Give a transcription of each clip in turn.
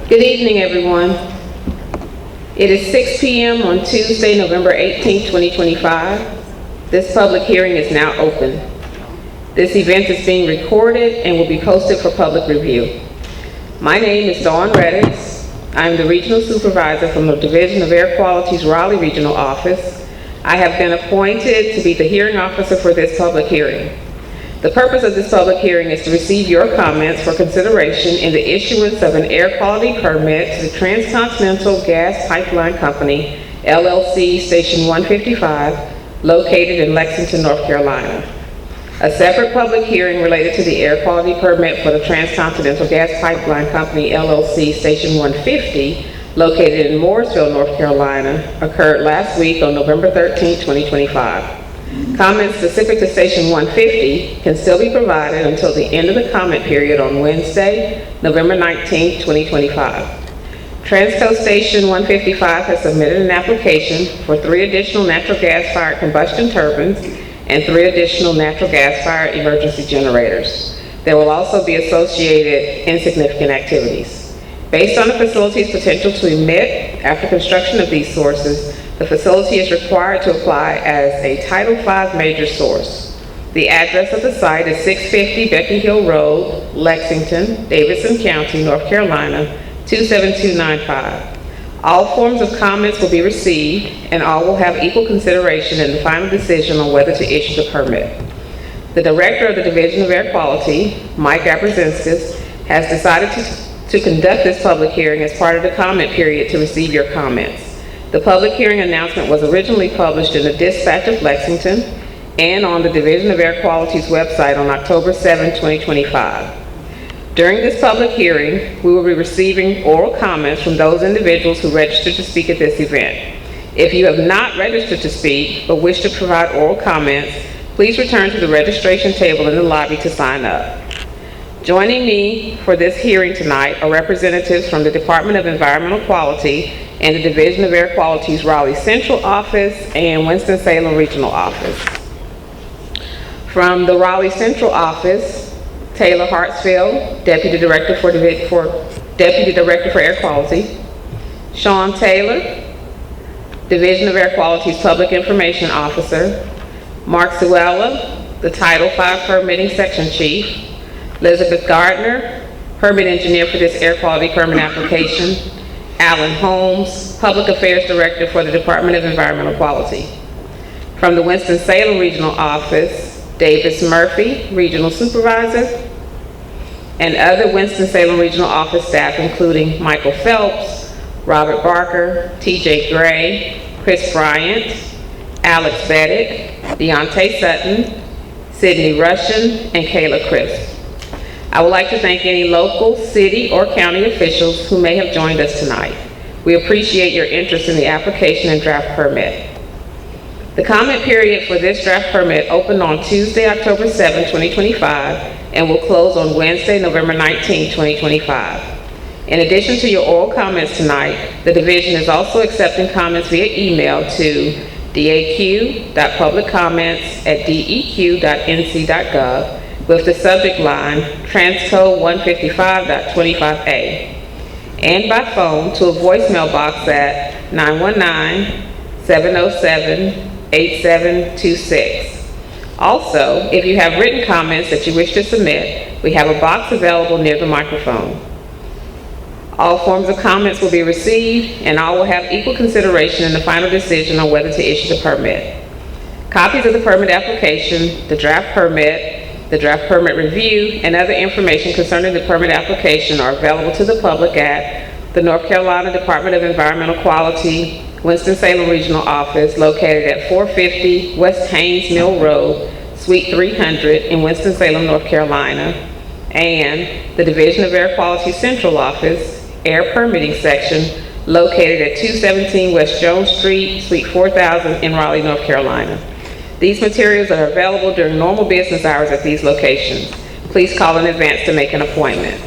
Good evening, everyone. It is 6 p.m. on Tuesday, November 18, 2025. This public hearing is now open. This event is being recorded and will be posted for public review. My name is Dawn Reddix. I am the Regional Supervisor from the Division of Air Quality's Raleigh Regional Office. I have been appointed to be the hearing officer for this public hearing. The purpose of this public hearing is to receive your comments for consideration in the issuance of an air quality permit to the Transcontinental Gas Pipeline Company, LLC, Station 155, located in Lexington, North Carolina. A separate public hearing related to the air quality permit for the Transcontinental Gas Pipeline Company, LLC, Station 150, located in Mooresville, North Carolina, occurred last week on November 13, 2025. Comments specific to Station 150 can still be provided until the end of the comment period on Wednesday, November 19, 2025. Transco Station 155 has submitted an application for 3 additional natural gas-fired combustion turbines and 3 additional natural gas-fired emergency generators. There will also be associated insignificant activities. Based on the facility's potential to emit after construction of these sources, the facility is required to apply as a Title V major source. The address of the site is 650 Becky Hill Road, Lexington, Davidson County, North Carolina, 27295. All forms of comments will be received and all will have equal consideration in the final decision on whether to issue the permit. The Director of the Division of Air Quality, Mike Abrazinskis, has decided to conduct this public hearing as part of the comment period to receive your comments. The public hearing announcement was originally published in the Dispatch of Lexington and on the Division of Air Quality's website on October 7, 2025. During this public hearing, we will be receiving oral comments from those individuals who registered to speak at this event. If you have not registered to speak but wish to provide oral comments, please return to the registration table in the lobby to sign up. Joining me for this hearing tonight are representatives from the Department of Environmental Quality and the Division of Air Quality's Raleigh Central Office and Winston-Salem Regional Office. From the Raleigh Central Office, Taylor Hartsfield, Deputy Director for Air Quality. Sean Taylor, Division of Air Quality's Public Information Officer. Mark Suella, the Title V Permitting Section Chief. Elizabeth Gardner, Permit Engineer for this air quality permit application. Alan Holmes, Public Affairs Director for the Department of Environmental Quality. From the Winston-Salem Regional Office, Davis Murphy, Regional Supervisor, and other Winston-Salem Regional Office staff including Michael Phelps, Robert Barker, TJ Gray, Chris Bryant, Alex Beddick, Deontay Sutton, Sydney Russian, and Kayla Crisp. I would like to thank any local, city, or county officials who may have joined us tonight. We appreciate your interest in the application and draft permit. The comment period for this draft permit opened on Tuesday, October 7, 2025, and will close on Wednesday, November 19, 2025. In addition to your oral comments tonight, the division is also accepting comments via email to daq.publiccomments@deq.nc.gov with the subject line Transco 155.25a, and by phone to a voicemail box at 919-707-8726. Also, if you have written comments that you wish to submit, we have a box available near the microphone. All forms of comments will be received and all will have equal consideration in the final decision on whether to issue the permit. Copies of the permit application, the draft permit review, and other information concerning the permit application are available to the public at the North Carolina Department of Environmental Quality, Winston-Salem Regional Office, located at 450 West Haynes Mill Road, Suite 300 in Winston-Salem, North Carolina, and the Division of Air Quality Central Office, Air Permitting Section, located at 217 West Jones Street, Suite 4000 in Raleigh, North Carolina. These materials are available during normal business hours at these locations. Please call in advance to make an appointment.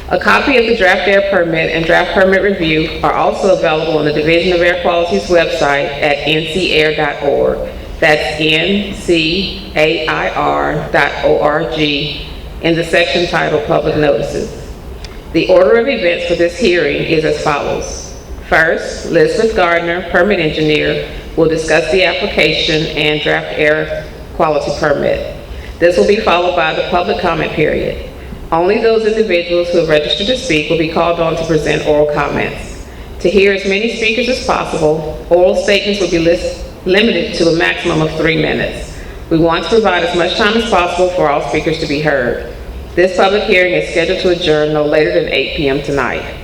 A copy of the draft air permit and draft permit review are also available on the Division of Air Quality's website at ncair.org. That's ncair.org in the section titled Public Notices. The order of events for this hearing is as follows. First, Elizabeth Gardner, permit engineer, will discuss the application and draft air quality permit. This will be followed by the public comment period. Only those individuals who have registered to speak will be called on to present oral comments. To hear as many speakers as possible, oral statements will be limited to a maximum of 3 minutes. We want to provide as much time as possible for all speakers to be heard. This public hearing is scheduled to adjourn no later than 8 p.m. tonight.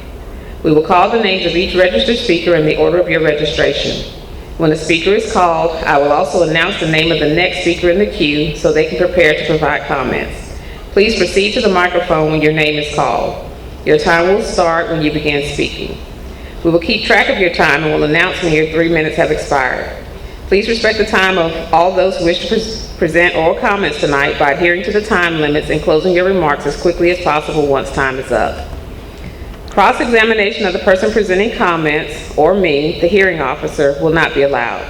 We will call the names of each registered speaker in the order of your registration. When a speaker is called, I will also announce the name of the next speaker in the queue so they can prepare to provide comments. Please proceed to the microphone when your name is called. Your time will start when you begin speaking. We will keep track of your time and will announce when your 3 minutes have expired. Please respect the time of all those who wish to present oral comments tonight by adhering to the time limits and closing your remarks as quickly as possible once time is up. Cross-examination of the person presenting comments, or me, the hearing officer, will not be allowed.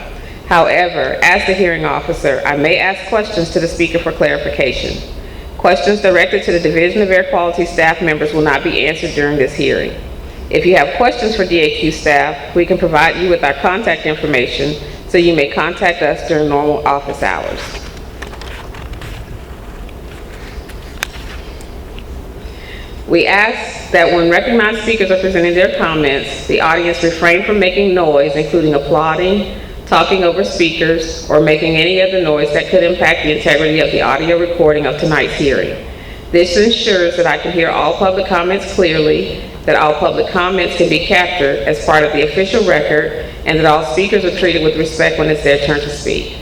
However, as the hearing officer, I may ask questions to the speaker for clarification. Questions directed to the Division of Air Quality staff members will not be answered during this hearing. If you have questions for DAQ staff, we can provide you with our contact information so you may contact us during normal office hours. We ask that when recognized speakers are presenting their comments, the audience refrain from making noise, including applauding, talking over speakers, or making any other noise that could impact the integrity of the audio recording of tonight's hearing. This ensures that I can hear all public comments clearly, that all public comments can be captured as part of the official record, and that all speakers are treated with respect when it's their turn to speak.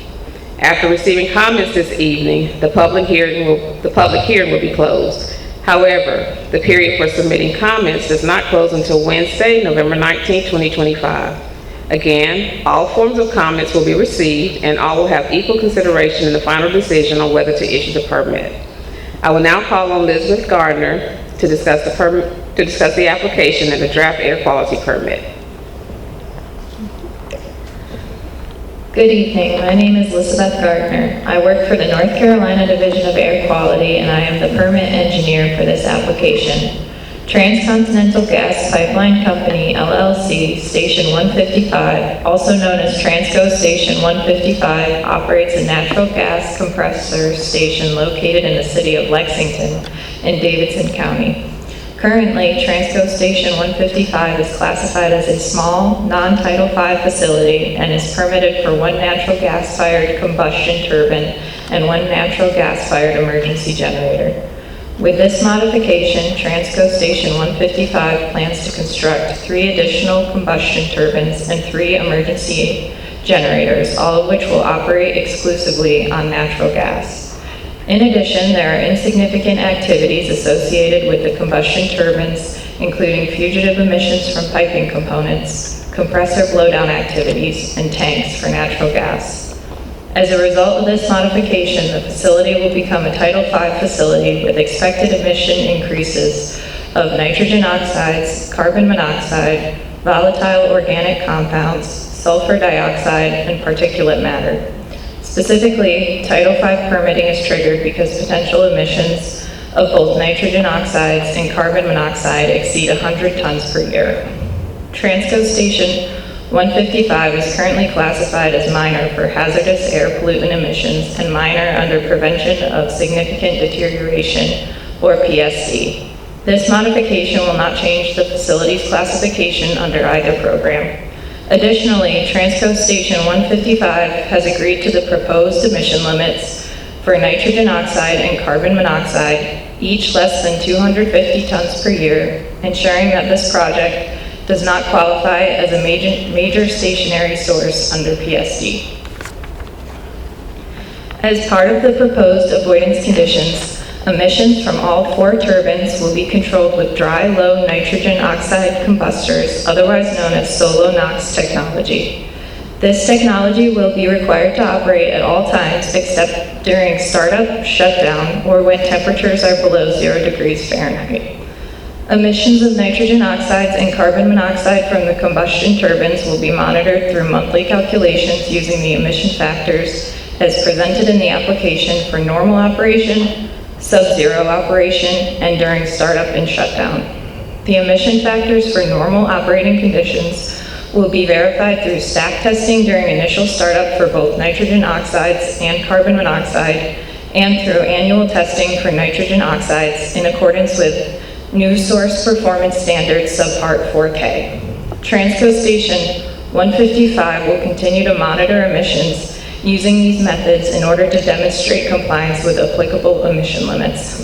After receiving comments this evening, the public hearing will be closed. However, the period for submitting comments does not close until Wednesday, November 19, 2025. Again, all forms of comments will be received and all will have equal consideration in the final decision on whether to issue the permit. I will now call on Elizabeth Gardner to discuss the application and the draft air quality permit. Good evening. My name is Elizabeth Gardner. I work for the North Carolina Division of Air Quality, and I am the permit engineer for this application. Transcontinental Gas Pipeline Company, LLC, Station 155, also known as Transco Station 155, operates a natural gas compressor station located in the city of Lexington in Davidson County. Currently, Transco Station 155 is classified as a small, non-Title V facility and is permitted for 1 natural gas-fired combustion turbine and 1 natural gas-fired emergency generator. With this modification, Transco Station 155 plans to construct 3 additional combustion turbines and 3 emergency generators, all of which will operate exclusively on natural gas. In addition, there are insignificant activities associated with the combustion turbines, including fugitive emissions from piping components, compressor blowdown activities, and tanks for natural gas. As a result of this modification, the facility will become a Title V facility with expected emission increases of nitrogen oxides, carbon monoxide, volatile organic compounds, sulfur dioxide, and particulate matter. Specifically, Title V permitting is triggered because potential emissions of both nitrogen oxides and carbon monoxide exceed 100 tons per year. Transco Station 155 is currently classified as minor for hazardous air pollutant emissions and minor under prevention of significant deterioration, or PSD. This modification will not change the facility's classification under either program. Additionally, Transco Station 155 has agreed to the proposed emission limits for nitrogen oxide and carbon monoxide, each less than 250 tons per year, ensuring that this project does not qualify as a major stationary source under PSD. As part of the proposed avoidance conditions, emissions from all 4 turbines will be controlled with dry, low nitrogen oxide combustors, otherwise known as solo NOx technology. This technology will be required to operate at all times except during startup, shutdown, or when temperatures are below 0 degrees Fahrenheit. Emissions of nitrogen oxides and carbon monoxide from the combustion turbines will be monitored through monthly calculations using the emission factors as presented in the application for normal operation, sub-zero operation, and during startup and shutdown. The emission factors for normal operating conditions will be verified through stack testing during initial startup for both nitrogen oxides and carbon monoxide, and through annual testing for nitrogen oxides in accordance with new source performance standards subpart 4K. Transco Station 155 will continue to monitor emissions using these methods in order to demonstrate compliance with applicable emission limits.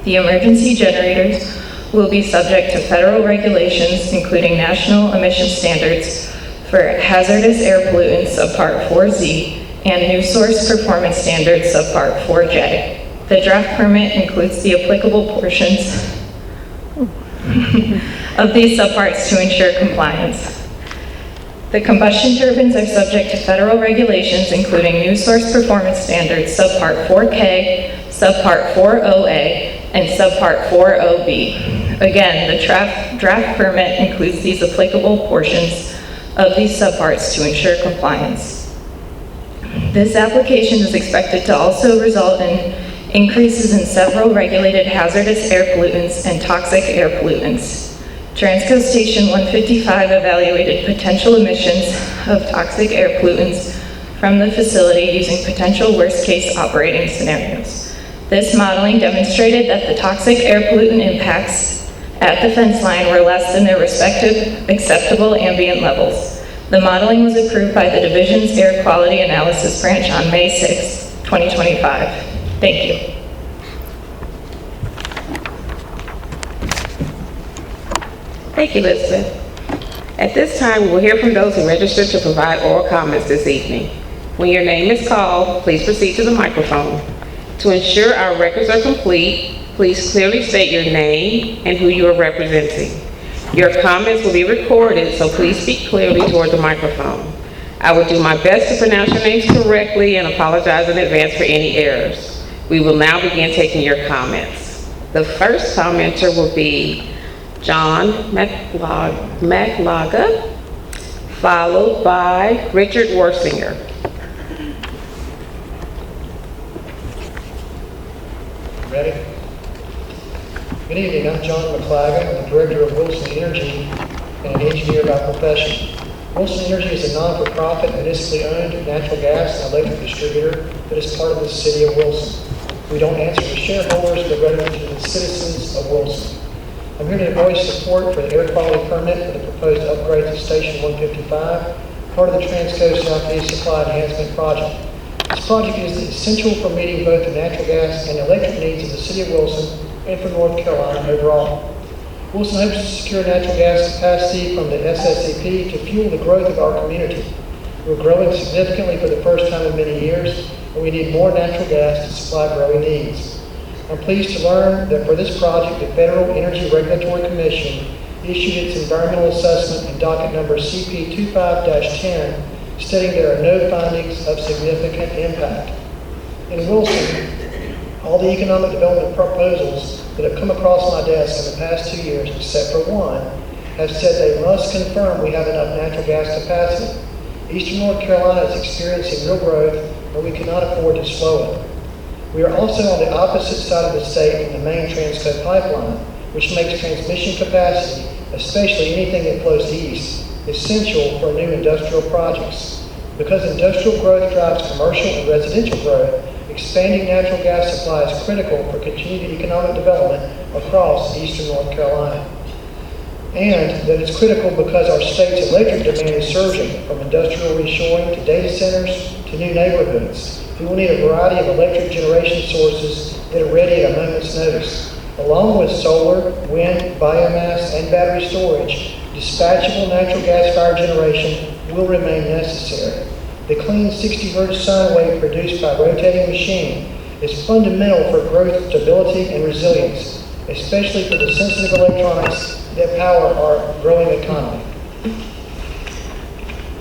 The emergency generators will be subject to federal regulations, including national emission standards for hazardous air pollutants subpart 4Z and new source performance standards subpart 4J. The draft permit includes the applicable portions of these subparts to ensure compliance. The combustion turbines are subject to federal regulations, including new source performance standards subpart 4K, subpart 40A, and subpart 40B. Again, the draft permit includes these applicable portions of these subparts to ensure compliance. This application is expected to also result in increases in several regulated hazardous air pollutants and toxic air pollutants. Transco Station 155 evaluated potential emissions of toxic air pollutants from the facility using potential worst-case operating scenarios. This modeling demonstrated that the toxic air pollutant impacts at the fence line were less than their respective acceptable ambient levels. The modeling was approved by the Division's Air Quality Analysis Branch on May 6, 2025. Thank you. Thank you, Elizabeth. At this time, we will hear from those who registered to provide oral comments this evening. When your name is called, please proceed to the microphone. To ensure our records are complete, please clearly state your name and who you are representing. Your comments will be recorded, so please speak clearly toward the microphone. I will do my best to pronounce your names correctly and apologize in advance for any errors. We will now begin taking your comments. The first commenter will be John McLaga, followed by Richard Worsinger. Ready? Good evening, I'm John McLaga. I'm the Director of Wilson Energy and an engineer by profession. Wilson Energy is a non-for-profit, municipally owned natural gas and electric distributor that is part of the City of Wilson. We don't answer to shareholders, but rather to the citizens of Wilson. I'm here to voice support for the air quality permit for the proposed upgrade to Station 155, part of the Transco Southeast Supply Enhancement Project. This project is essential for meeting both the natural gas and electric needs of the City of Wilson and for North Carolina overall. Wilson hopes to secure natural gas capacity from the SSEP to fuel the growth of our community. We're growing significantly for the first time in many years, and we need more natural gas to supply growing needs. I'm pleased to learn that for this project, the Federal Energy Regulatory Commission issued its environmental assessment in docket number CP 25-10, stating there are no findings of significant impact. In Wilson, all the economic development proposals that have come across my desk in the past 2 years, except for one, have said they must confirm we have enough natural gas capacity. Eastern North Carolina is experiencing real growth, and we cannot afford to slow it. We are also on the opposite side of the state from the main Transco pipeline, which makes transmission capacity, especially anything that flows east, essential for new industrial projects. Because industrial growth drives commercial and residential growth, expanding natural gas supply is critical for continued economic development across eastern North Carolina. And that it's critical because our state's electric demand is surging, from industrial reshoring to data centers to new neighborhoods. We will need a variety of electric generation sources that are ready at a moment's notice. Along with solar, wind, biomass, and battery storage, dispatchable natural gas-fired generation will remain necessary. The clean 60 Hz sine wave produced by rotating machine is fundamental for growth, stability, and resilience, especially for the sensitive electronics that power our growing economy.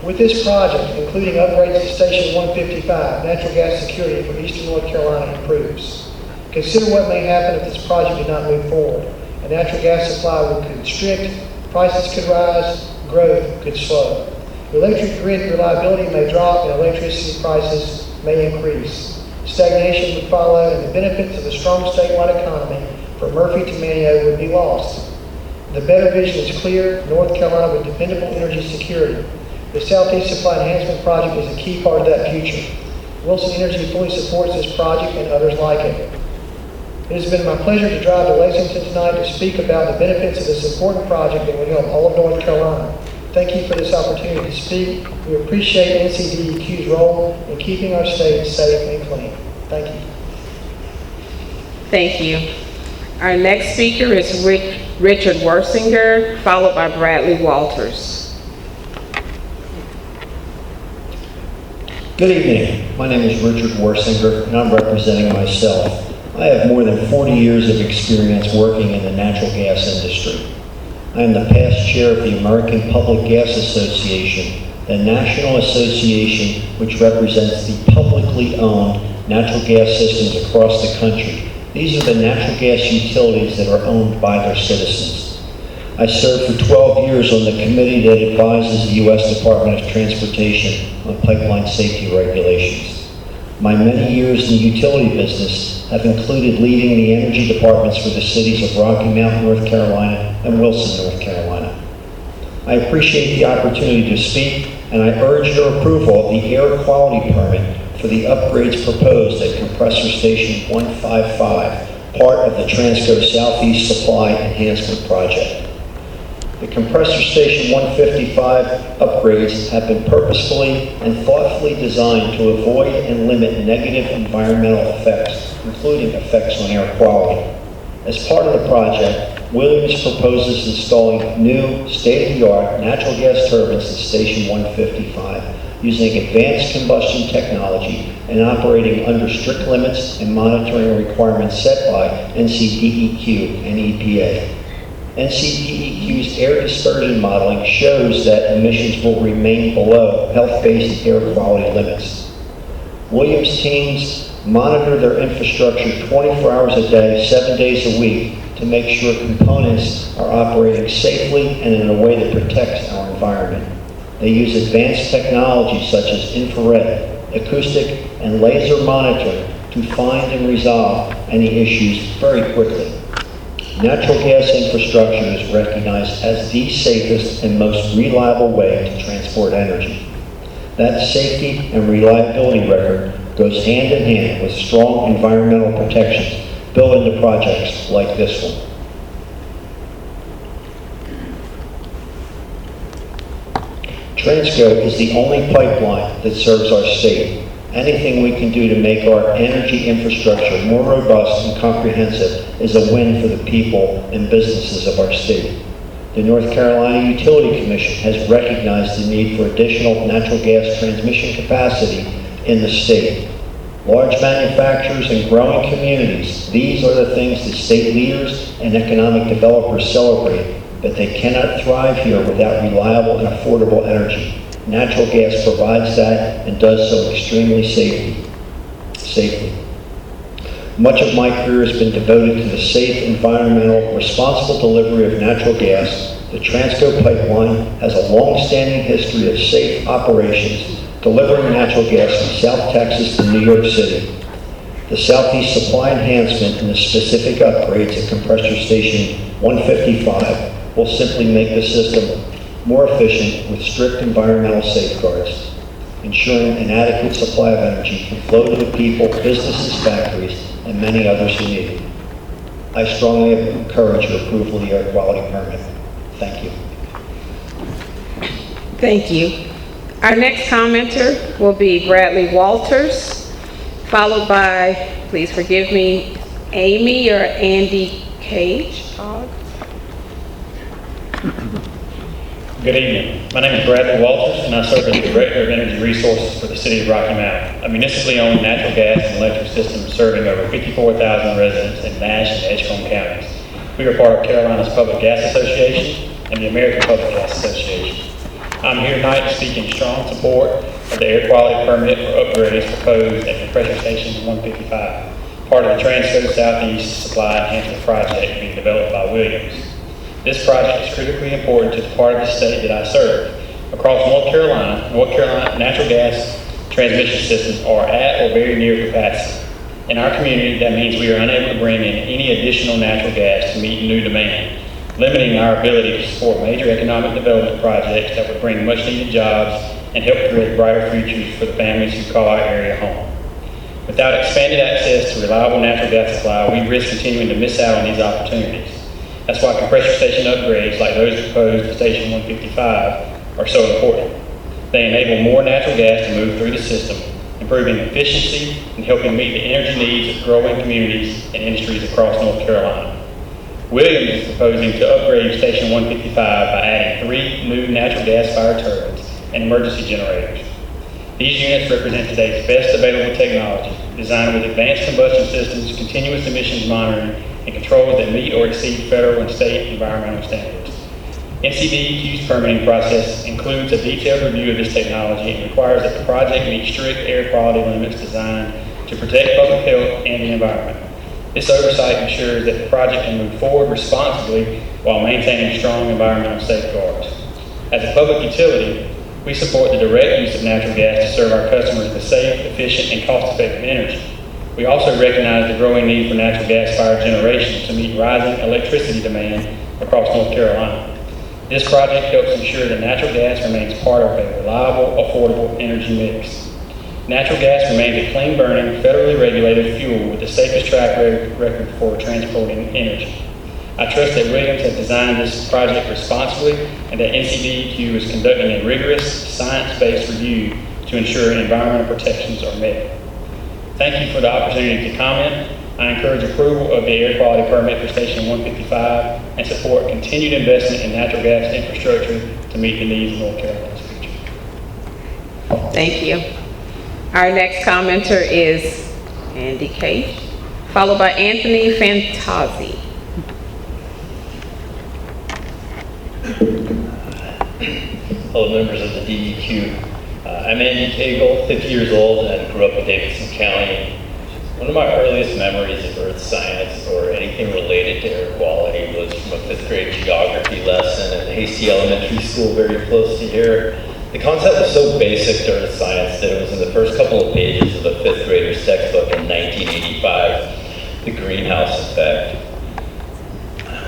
With this project, including upgrades to Station 155, natural gas security for eastern North Carolina improves. Consider what may happen if this project did not move forward. A natural gas supply would constrict, prices could rise, growth could slow. The electric grid reliability may drop and electricity prices may increase. Stagnation would follow, and the benefits of a strong statewide economy from Murphy to Manio would be lost. The better vision is clear: North Carolina with dependable energy security. The Southeast Supply Enhancement Project is a key part of that future. Wilson Energy fully supports this project and others like it. It has been my pleasure to drive to Lexington tonight to speak about the benefits of this important project that will help all of North Carolina. Thank you for this opportunity to speak. We appreciate NCDEQ's role in keeping our state safe and clean. Thank you. Thank you. Our next speaker is Richard Worsinger, followed by Bradley Walters. Good evening. My name is Richard Worsinger, and I'm representing myself. I have more than 40 years of experience working in the natural gas industry. I am the past chair of the American Public Gas Association, the national association which represents the publicly owned natural gas systems across the country. These are the natural gas utilities that are owned by their citizens. I served for 12 years on the committee that advises the U.S. Department of Transportation on pipeline safety regulations. My many years in the utility business have included leading the energy departments for the cities of Rocky Mount, North Carolina, and Wilson, North Carolina. I appreciate the opportunity to speak, and I urge your approval of the air quality permit for the upgrades proposed at Compressor Station 155, part of the Transco Southeast Supply Enhancement Project. The Compressor Station 155 upgrades have been purposefully and thoughtfully designed to avoid and limit negative environmental effects, including effects on air quality. As part of the project, Williams proposes installing new state-of-the-art natural gas turbines at Station 155 using advanced combustion technology and operating under strict limits and monitoring requirements set by NCDEQ and EPA. NCDEQ's air dispersion modeling shows that emissions will remain below health-based air quality limits. Williams teams monitor their infrastructure 24 hours a day, 7 days a week to make sure components are operating safely and in a way that protects our environment. They use advanced technology such as infrared, acoustic, and laser monitoring to find and resolve any issues very quickly. Natural gas infrastructure is recognized as the safest and most reliable way to transport energy. That safety and reliability record goes hand in hand with strong environmental protections built into projects like this one. Transco is the only pipeline that serves our state. Anything we can do to make our energy infrastructure more robust and comprehensive is a win for the people and businesses of our state. The North Carolina Utility Commission has recognized the need for additional natural gas transmission capacity in the state. Large manufacturers and growing communities, these are the things that state leaders and economic developers celebrate, but they cannot thrive here without reliable and affordable energy. Natural gas provides that and does so extremely safely. Much of my career has been devoted to the safe, environmental, responsible delivery of natural gas. The Transco pipeline has a long-standing history of safe operations, delivering natural gas from South Texas to New York City. The Southeast Supply Enhancement and the specific upgrades at Compressor Station 155 will simply make the system more efficient with strict environmental safeguards, ensuring an adequate supply of energy can flow to the people, businesses, factories, and many others who need it. I strongly encourage your approval of the air quality permit. Thank you. Thank you. Our next commenter will be Bradley Walters, followed by, please forgive me, Amy or Andy Cage. Good evening. My name is Bradley Walters, and I serve as the Director of Energy Resources for the City of Rocky Mount, a municipally owned natural gas and electric system serving over 54,000 residents in Nash and Edgecombe counties. We are part of Carolina's Public Gas Association and the American Public Gas Association. I'm here tonight to speak in strong support of the air quality permit for upgrades proposed at Compressor Station 155, part of the Transco Southeast Supply Enhancement Project being developed by Williams. This project is critically important to the part of the state that I serve. Across North Carolina natural gas transmission systems are at or very near capacity. In our community, that means we are unable to bring in any additional natural gas to meet new demand. limiting our ability to support major economic development projects that would bring much-needed jobs and help create brighter futures for the families who call our area home. Without expanded access to reliable natural gas supply, we risk continuing to miss out on these opportunities. That's why compressor station upgrades like those proposed at Station 155 are so important. They enable more natural gas to move through the system, improving efficiency and helping meet the energy needs of growing communities and industries across North Carolina. Williams is proposing to upgrade Station 155 by adding 3 new natural gas-fired turbines and emergency generators. These units represent today's best available technology, designed with advanced combustion systems, continuous emissions monitoring, and controls that meet or exceed federal and state environmental standards. NCDEQ's permitting process includes a detailed review of this technology and requires that the project meet strict air quality limits designed to protect public health and the environment. This oversight ensures that the project can move forward responsibly while maintaining strong environmental safeguards. As a public utility, we support the direct use of natural gas to serve our customers with safe, efficient, and cost-effective energy. We also recognize the growing need for natural gas-fired generation to meet rising electricity demand across North Carolina. This project helps ensure that natural gas remains part of a reliable, affordable energy mix. Natural gas remains a clean-burning, federally regulated fuel with the safest track record for transporting energy. I trust that Williams has designed this project responsibly and that NCDEQ is conducting a rigorous, science-based review to ensure environmental protections are met. Thank you for the opportunity to comment. I encourage approval of the air quality permit for Station 155 and support continued investment in natural gas infrastructure to meet the needs of North Carolina's future. Thank you. Our next commenter is Andy Cage, followed by Anthony Fantazzi. Hello, members of the DEQ. I'm Andy Cagle, 50 years old, and grew up in Davidson County. One of my earliest memories of earth science or anything related to air quality was from a 5th grade geography lesson at Hasty Elementary School, very close to here. The concept was so basic to earth science that it was in the first couple of pages of a 5th grader's textbook in 1985, the greenhouse effect.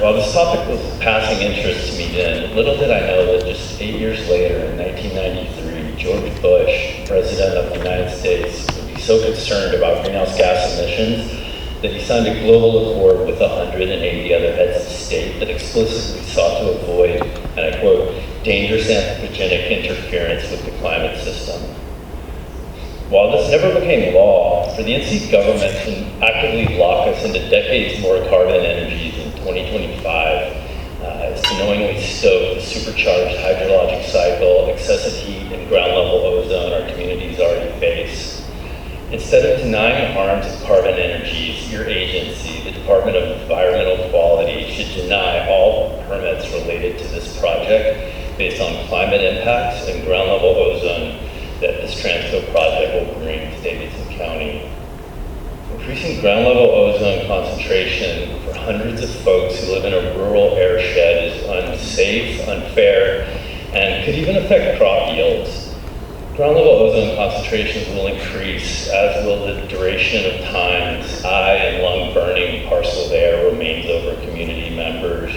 While this topic was of passing interest to me then, little did I know that just 8 years later, in 1993, George Bush, President of the United States, would be so concerned about greenhouse gas emissions that he signed a global accord with 180 other heads of state that explicitly sought to avoid, and I quote, dangerous anthropogenic interference with the climate system. While this never became law, for the NC government to actively lock us into decades more carbon energies in 2025 is to knowingly stoke the supercharged hydrologic cycle, excessive heat, and ground level ozone our communities already face. Instead of denying the harms of carbon energies, your agency, the Department of Environmental Quality, should deny all permits related to this project based on climate impacts and ground level ozone that this Transco project will bring to Davidson County. Increasing ground level ozone concentration for hundreds of folks who live in a rural airshed is unsafe, unfair, and could even affect crop yields. Ground level ozone concentrations will increase, as will the duration of time this eye and lung burning parcel of air remains over community members.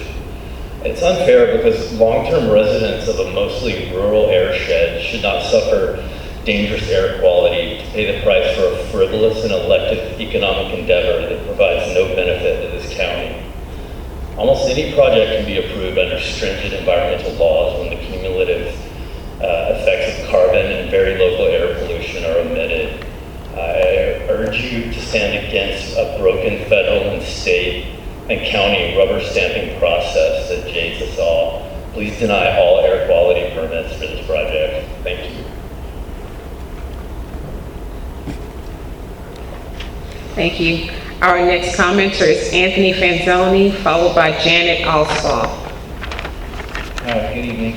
It's unfair because long-term residents of a mostly rural airshed should not suffer dangerous air quality to pay the price for a frivolous and elective economic endeavor that provides no benefit to this county. Almost any project can be approved under stringent environmental laws when the cumulative effects of carbon and very local air pollution are omitted. I urge you to stand against a broken federal and state and county rubber stamping process that jades us all. Please deny all air quality permits for this project. Thank you. Thank you. Our next commenter is Anthony Fanzoni, followed by Janet Alspaugh. Good evening.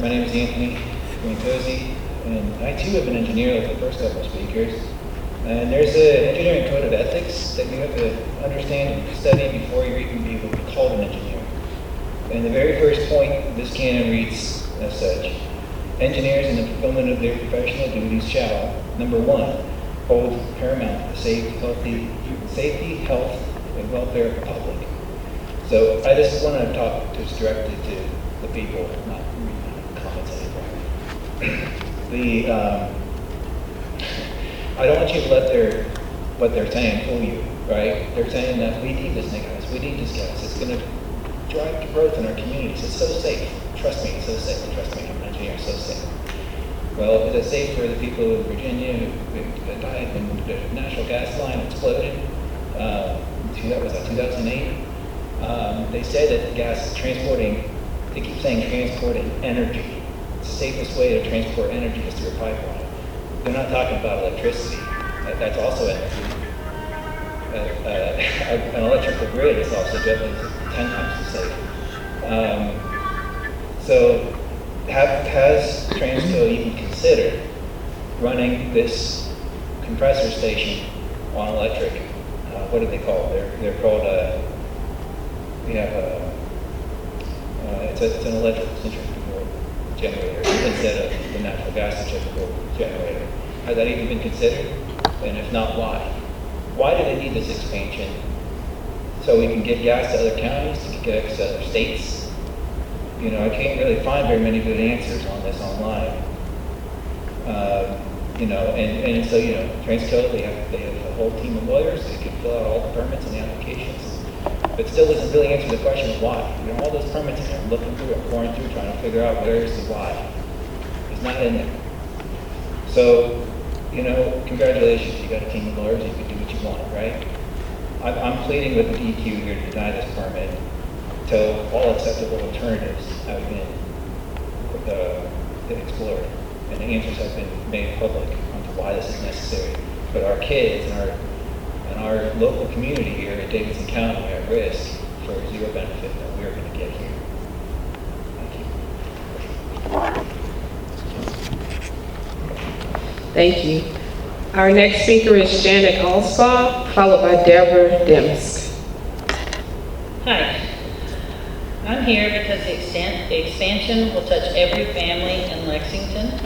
My name is Anthony Fanzoni, and I too have an engineer like the first couple of speakers. And there's an engineering code of ethics that you have to understand and study before you even be able to be called an engineer. And the very first point, this canon reads as such: engineers in the fulfillment of their professional duties shall, number 1, hold paramount the safety, health, and welfare of the public. So I just want to talk just directly to the people, not comments anymore. I don't want you to let what they're saying fool you, right? They're saying that we need this gas, we need this gas. It's going to drive growth in our communities. It's so safe. Trust me, it's so safe. Trust me, I'm an engineer, it's so safe. Well, is it safe for the people of Virginia who died when the natural gas line exploded? That was 2008. They said that the gas is transporting, they keep saying transporting energy. The safest way to transport energy is through a pipeline. They're not talking about electricity. That's also energy. An electrical grid is also just 10 times as safe. So has Transco even considered running this compressor station on electric? What do they call it? They're called, we have it's an electrical centrifugal generator instead of the natural gas centrifugal generator. Has that even been considered? And if not, why? Why do they need this expansion? So we can get gas to other counties, to get gas to other states? You know, I can't really find very many good answers on this online. You know, and so, you know, Transco, they have a whole team of lawyers. They can fill out all the permits and the applications. But still doesn't really answer the question of why. You know, all those permits in there, I'm looking through, I'm pouring through, trying to figure out where's the why. It's not in there. So, you know, congratulations, you got a team of lawyers, you can do what you want, right? I'm pleading with the DEQ here to deny this permit until all acceptable alternatives have been explored and the answers have been made public onto why this is necessary. But our kids and our local community here in Davidson County are at risk for zero benefit that we're going to get here. Thank you. Thank you. Our next speaker is Janet Alspaugh, followed by Deborah Demsk. Hi. I'm here because the expansion will touch every family in Lexington.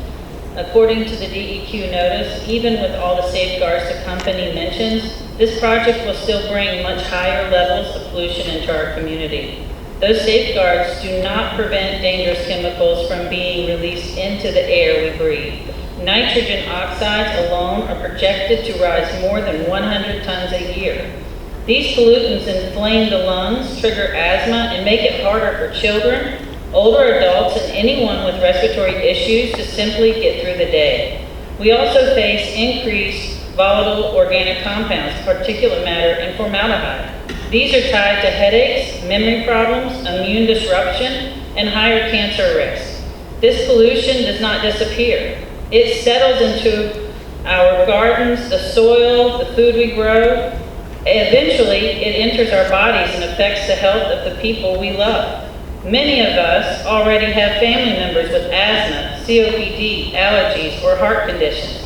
According to the DEQ notice, even with all the safeguards the company mentions, this project will still bring much higher levels of pollution into our community. Those safeguards do not prevent dangerous chemicals from being released into the air we breathe. Nitrogen oxides alone are projected to rise more than 100 tons a year. These pollutants inflame the lungs, trigger asthma, and make it harder for children, older adults, and anyone with respiratory issues to simply get through the day. We also face increased volatile organic compounds, particulate matter, and formaldehyde. These are tied to headaches, memory problems, immune disruption, and higher cancer risk. This pollution does not disappear. It settles into our gardens, the soil, the food we grow. Eventually, it enters our bodies and affects the health of the people we love. Many of us already have family members with asthma, COPD, allergies, or heart conditions.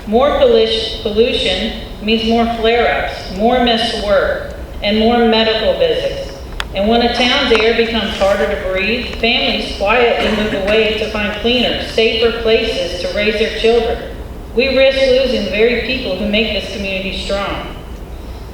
More pollution means more flare-ups, more missed work, and more medical visits. And when a town's air becomes harder to breathe, families quietly move away to find cleaner, safer places to raise their children. We risk losing the very people who make this community strong.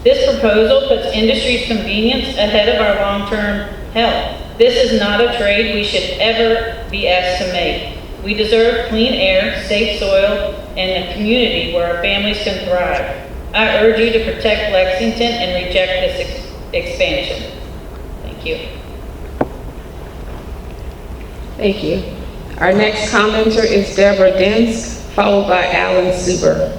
This proposal puts industry's convenience ahead of our long-term health. This is not a trade we should ever be asked to make. We deserve clean air, safe soil, and a community where our families can thrive. I urge you to protect Lexington and reject this expansion. Thank you. Thank you. Our next commenter is Deborah Demsk, followed by Alan Suber.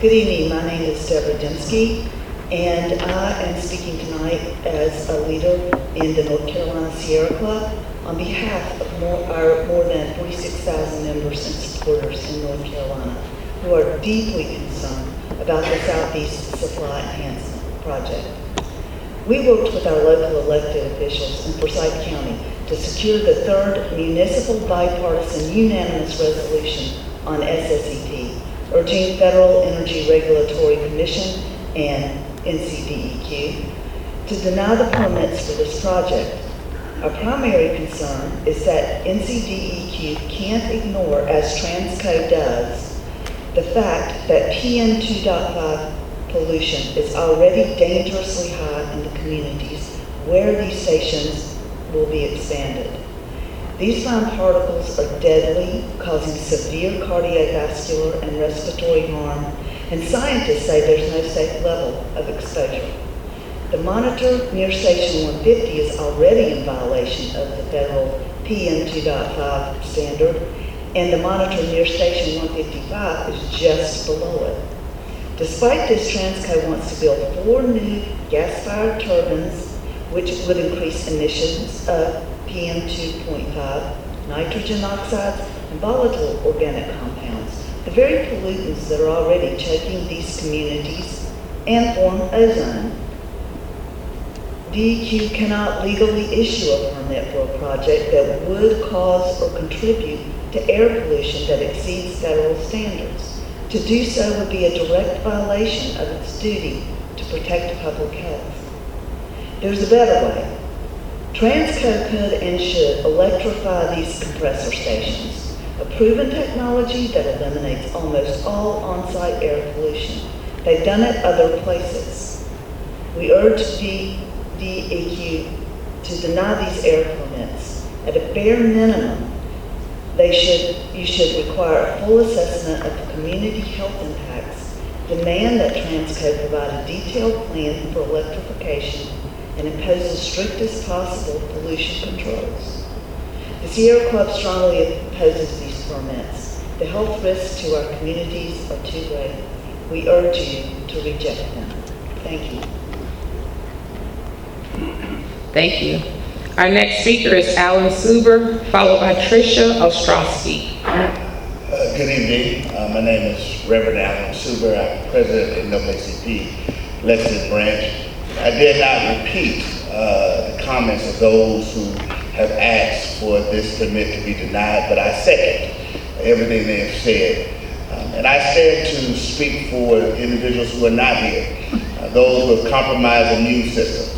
Good evening, my name is Deborah Demsky, and I am speaking tonight as a leader in the North Carolina Sierra Club on behalf of our more than 46,000 members and supporters in North Carolina who are deeply concerned about the Southeast Supply Enhancement Project. We worked with our local elected officials in Forsyth County to secure the third municipal bipartisan unanimous resolution on SSEP, urging Federal Energy Regulatory Commission and NCDEQ to deny the permits for this project. Our primary concern is that NCDEQ can't ignore, as Transco does, the fact that PM 2.5 pollution is already dangerously high in the communities where these stations will be expanded. These fine particles are deadly, causing severe cardiovascular and respiratory harm, and scientists say there's no safe level of exposure. The monitor near Station 150 is already in violation of the federal PM 2.5 standard, and the monitor near Station 155 is just below it. Despite this, Transco wants to build 4 new gas-fired turbines, which would increase emissions of PM 2.5, nitrogen oxides, and volatile organic compounds, the very pollutants that are already choking these communities and form ozone. DEQ cannot legally issue a permit for a project that would cause or contribute to air pollution that exceeds federal standards. To do so would be a direct violation of its duty to protect public health. There's a better way. Transco could and should electrify these compressor stations, a proven technology that eliminates almost all on-site air pollution. They've done it other places. We urge DEQ to deny these air permits. At a bare minimum, you should require a full assessment of the community health impacts, demand that Transco provide a detailed plan for electrification, and impose the strictest possible pollution controls. The Sierra Club strongly opposes these permits. The health risks to our communities are too great. We urge you to reject them. Thank you. Thank you. Our next speaker is Alan Suber, followed by Tricia Ostrowski. Good evening. My name is Reverend Alan Suber. I'm president of NAACP Lexington branch. I did not repeat the comments of those who have asked for this permit to be denied, but I second everything they have said. And I stand to speak for individuals who are not here, those who have compromised immune systems,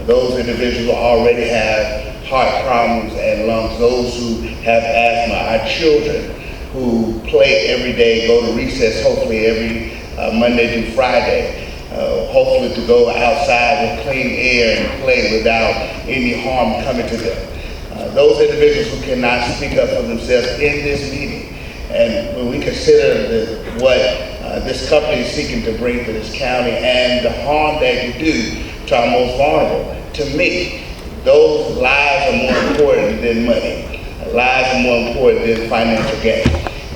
those individuals who already have heart problems and lungs, those who have asthma, our children who play every day, go to recess hopefully every Monday through Friday, hopefully to go outside with clean air and play without any harm coming to them. Those individuals who cannot speak up for themselves in this meeting. And when we consider what this company is seeking to bring to this county and the harm that you do to our most vulnerable, to me, those lives are more important than money. Lives are more important than financial gain.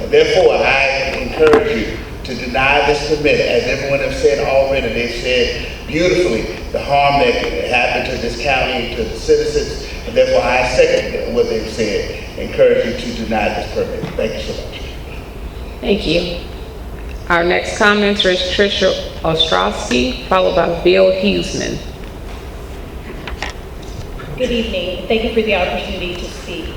And therefore, I encourage you to deny this permit. As everyone has said already, they've said beautifully the harm that could happen to this county, to the citizens, and therefore I second what they've said. Encourage you to deny this permit. Thank you so much. Thank you. Our next commenter is Tricia Ostrowski, followed by Bill Huseman. Good evening. Thank you for the opportunity to speak.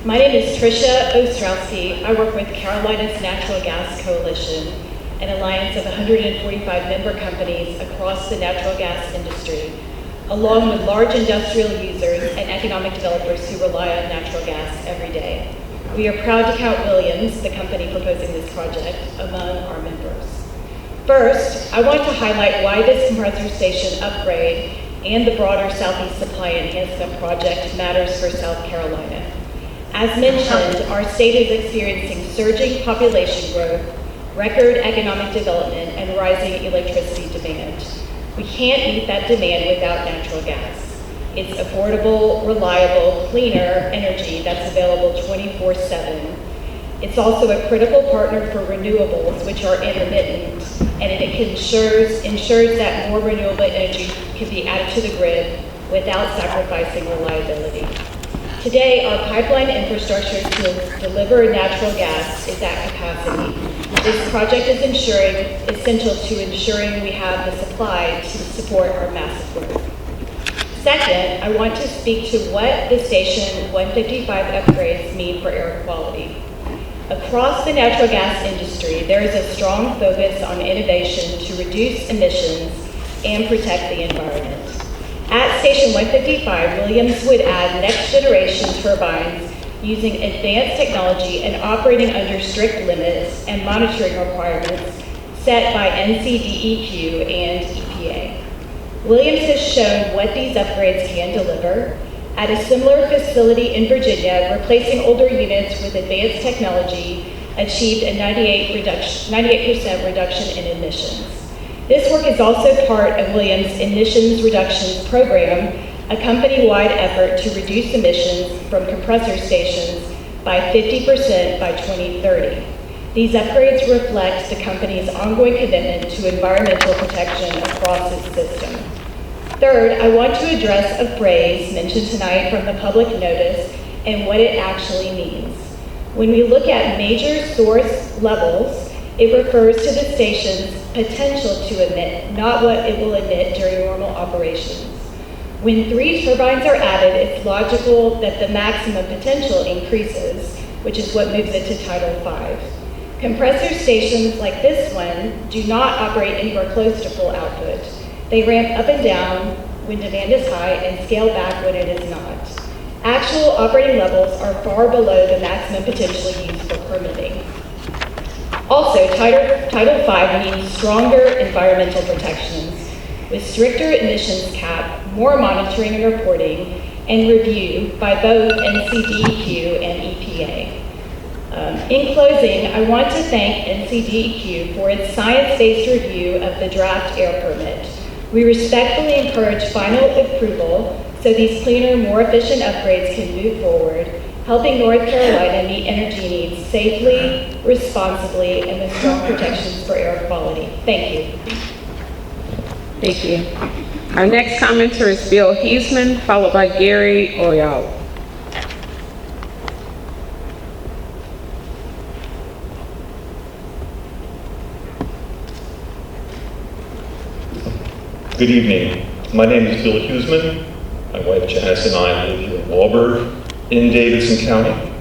My name is Tricia Ostrowski. I work with Carolina's Natural Gas Coalition, an alliance of 145 member companies across the natural gas industry, along with large industrial users and economic developers who rely on natural gas every day. We are proud to count Williams, the company proposing this project, among our members. First, I want to highlight why this compressor station upgrade and the broader Southeast Supply Enhancement Project matters for South Carolina. As mentioned, our state is experiencing surging population growth, record economic development, and rising electricity demand. We can't meet that demand without natural gas. It's affordable, reliable, cleaner energy that's available 24/7. It's also a critical partner for renewables, which are intermittent, and it ensures that more renewable energy can be added to the grid without sacrificing reliability. Today, our pipeline infrastructure to deliver natural gas is at capacity. This project is essential to ensuring we have the supply to support our massive growth. Second, I want to speak to what the Station 155 upgrades mean for air quality. Across the natural gas industry, there is a strong focus on innovation to reduce emissions and protect the environment. At Station 155, Williams would add next-generation turbines using advanced technology and operating under strict limits and monitoring requirements set by NCDEQ and EPA. Williams has shown what these upgrades can deliver. At a similar facility in Virginia, replacing older units with advanced technology achieved a 98% reduction in emissions. This work is also part of Williams' emissions reductions program, a company-wide effort to reduce emissions from compressor stations by 50% by 2030. These upgrades reflect the company's ongoing commitment to environmental protection across its system. Third, I want to address a phrase mentioned tonight from the public notice and what it actually means. When we look at major source levels, it refers to the station's potential to emit, not what it will emit during normal operations. When 3 turbines are added, it's logical that the maximum potential increases, which is what moves it to Title V. Compressor stations like this one do not operate anywhere close to full output. They ramp up and down when demand is high and scale back when it is not. Actual operating levels are far below the maximum potential used for permitting. Also, Title V means stronger environmental protections with stricter emissions cap, more monitoring and reporting, and review by both NCDEQ and EPA. In closing, I want to thank NCDEQ for its science-based review of the draft air permit. We respectfully encourage final approval so these cleaner, more efficient upgrades can move forward, helping North Carolina meet energy needs safely, responsibly, and with strong protections for air quality. Thank you. Thank you. Our next commenter is Bill Huesman, followed by Gary Orial. Good evening. My name is Bill Huesman. My wife Janice and I live here in Walberg in Davidson County.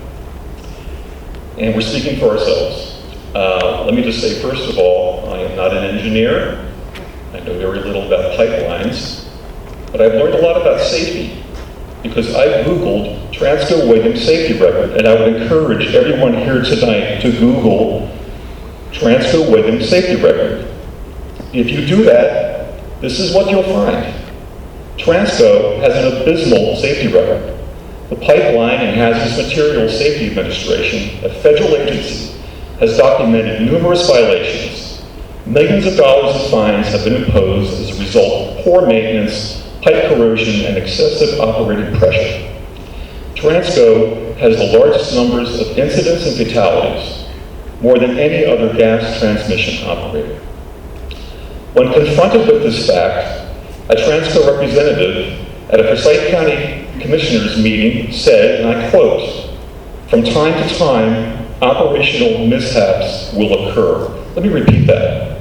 And we're speaking for ourselves. Let me just say, first of all, I am not an engineer. I know very little about pipelines, but I've learned a lot about safety because I Googled Transco-Williams safety record, and I would encourage everyone here tonight to Google Transco-Williams safety record. If you do that, this is what you'll find. Transco has an abysmal safety record. The Pipeline and Hazardous Materials Safety Administration, a federal agency, has documented numerous violations. Millions of dollars in fines have been imposed as a result of poor maintenance, pipe corrosion, and excessive operating pressure. Transco has the largest numbers of incidents and fatalities, more than any other gas transmission operator. When confronted with this fact, a Transco representative at a Forsyth County Commissioners meeting said, and I quote, "From time to time, operational mishaps will occur." Let me repeat that.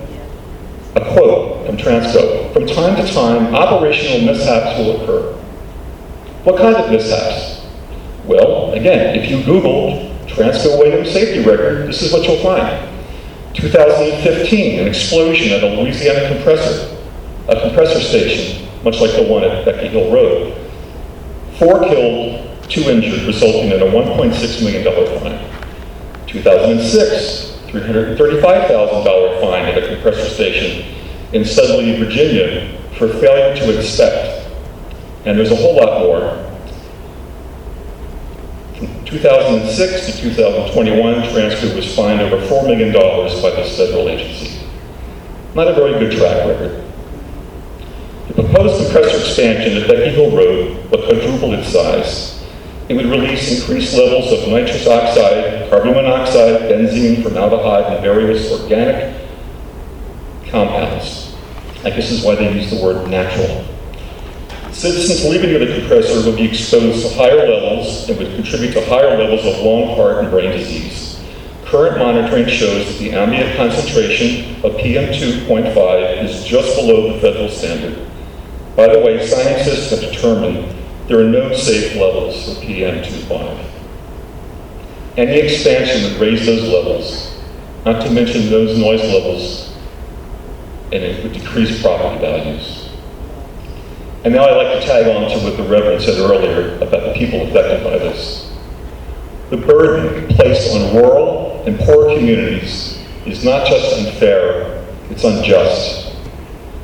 A quote from Transco, "From time to time, operational mishaps will occur." What kind of mishaps? Well, again, if you Google Transco-Williams safety record, this is what you'll find. 2015, an explosion at a Louisiana compressor station, much like the one at Becky Hill Road. 4 killed, 2 injured, resulting in a $1.6 million fine. 2006, $335,000 fine at a compressor station in Sudley, Virginia, for failure to inspect. And there's a whole lot more. From 2006 to 2021, Transco was fined over $4 million by this federal agency. Not a very good track record. The proposed compressor expansion at Becky Hill Road will quadruple its size. It would release increased levels of nitrous oxide, carbon monoxide, benzene, formaldehyde, and various organic compounds. I guess this is why they use the word natural. Citizens living near the compressor would be exposed to higher levels and would contribute to higher levels of lung, heart, and brain disease. Current monitoring shows that the ambient concentration of PM2.5 is just below the federal standard. By the way, scientists have determined there are no safe levels of PM2.5. Any expansion would raise those levels, not to mention those noise levels, and it would decrease property values. And now I'd like to tag on to what the Reverend said earlier about the people affected by this. The burden placed on rural and poor communities is not just unfair, It's unjust.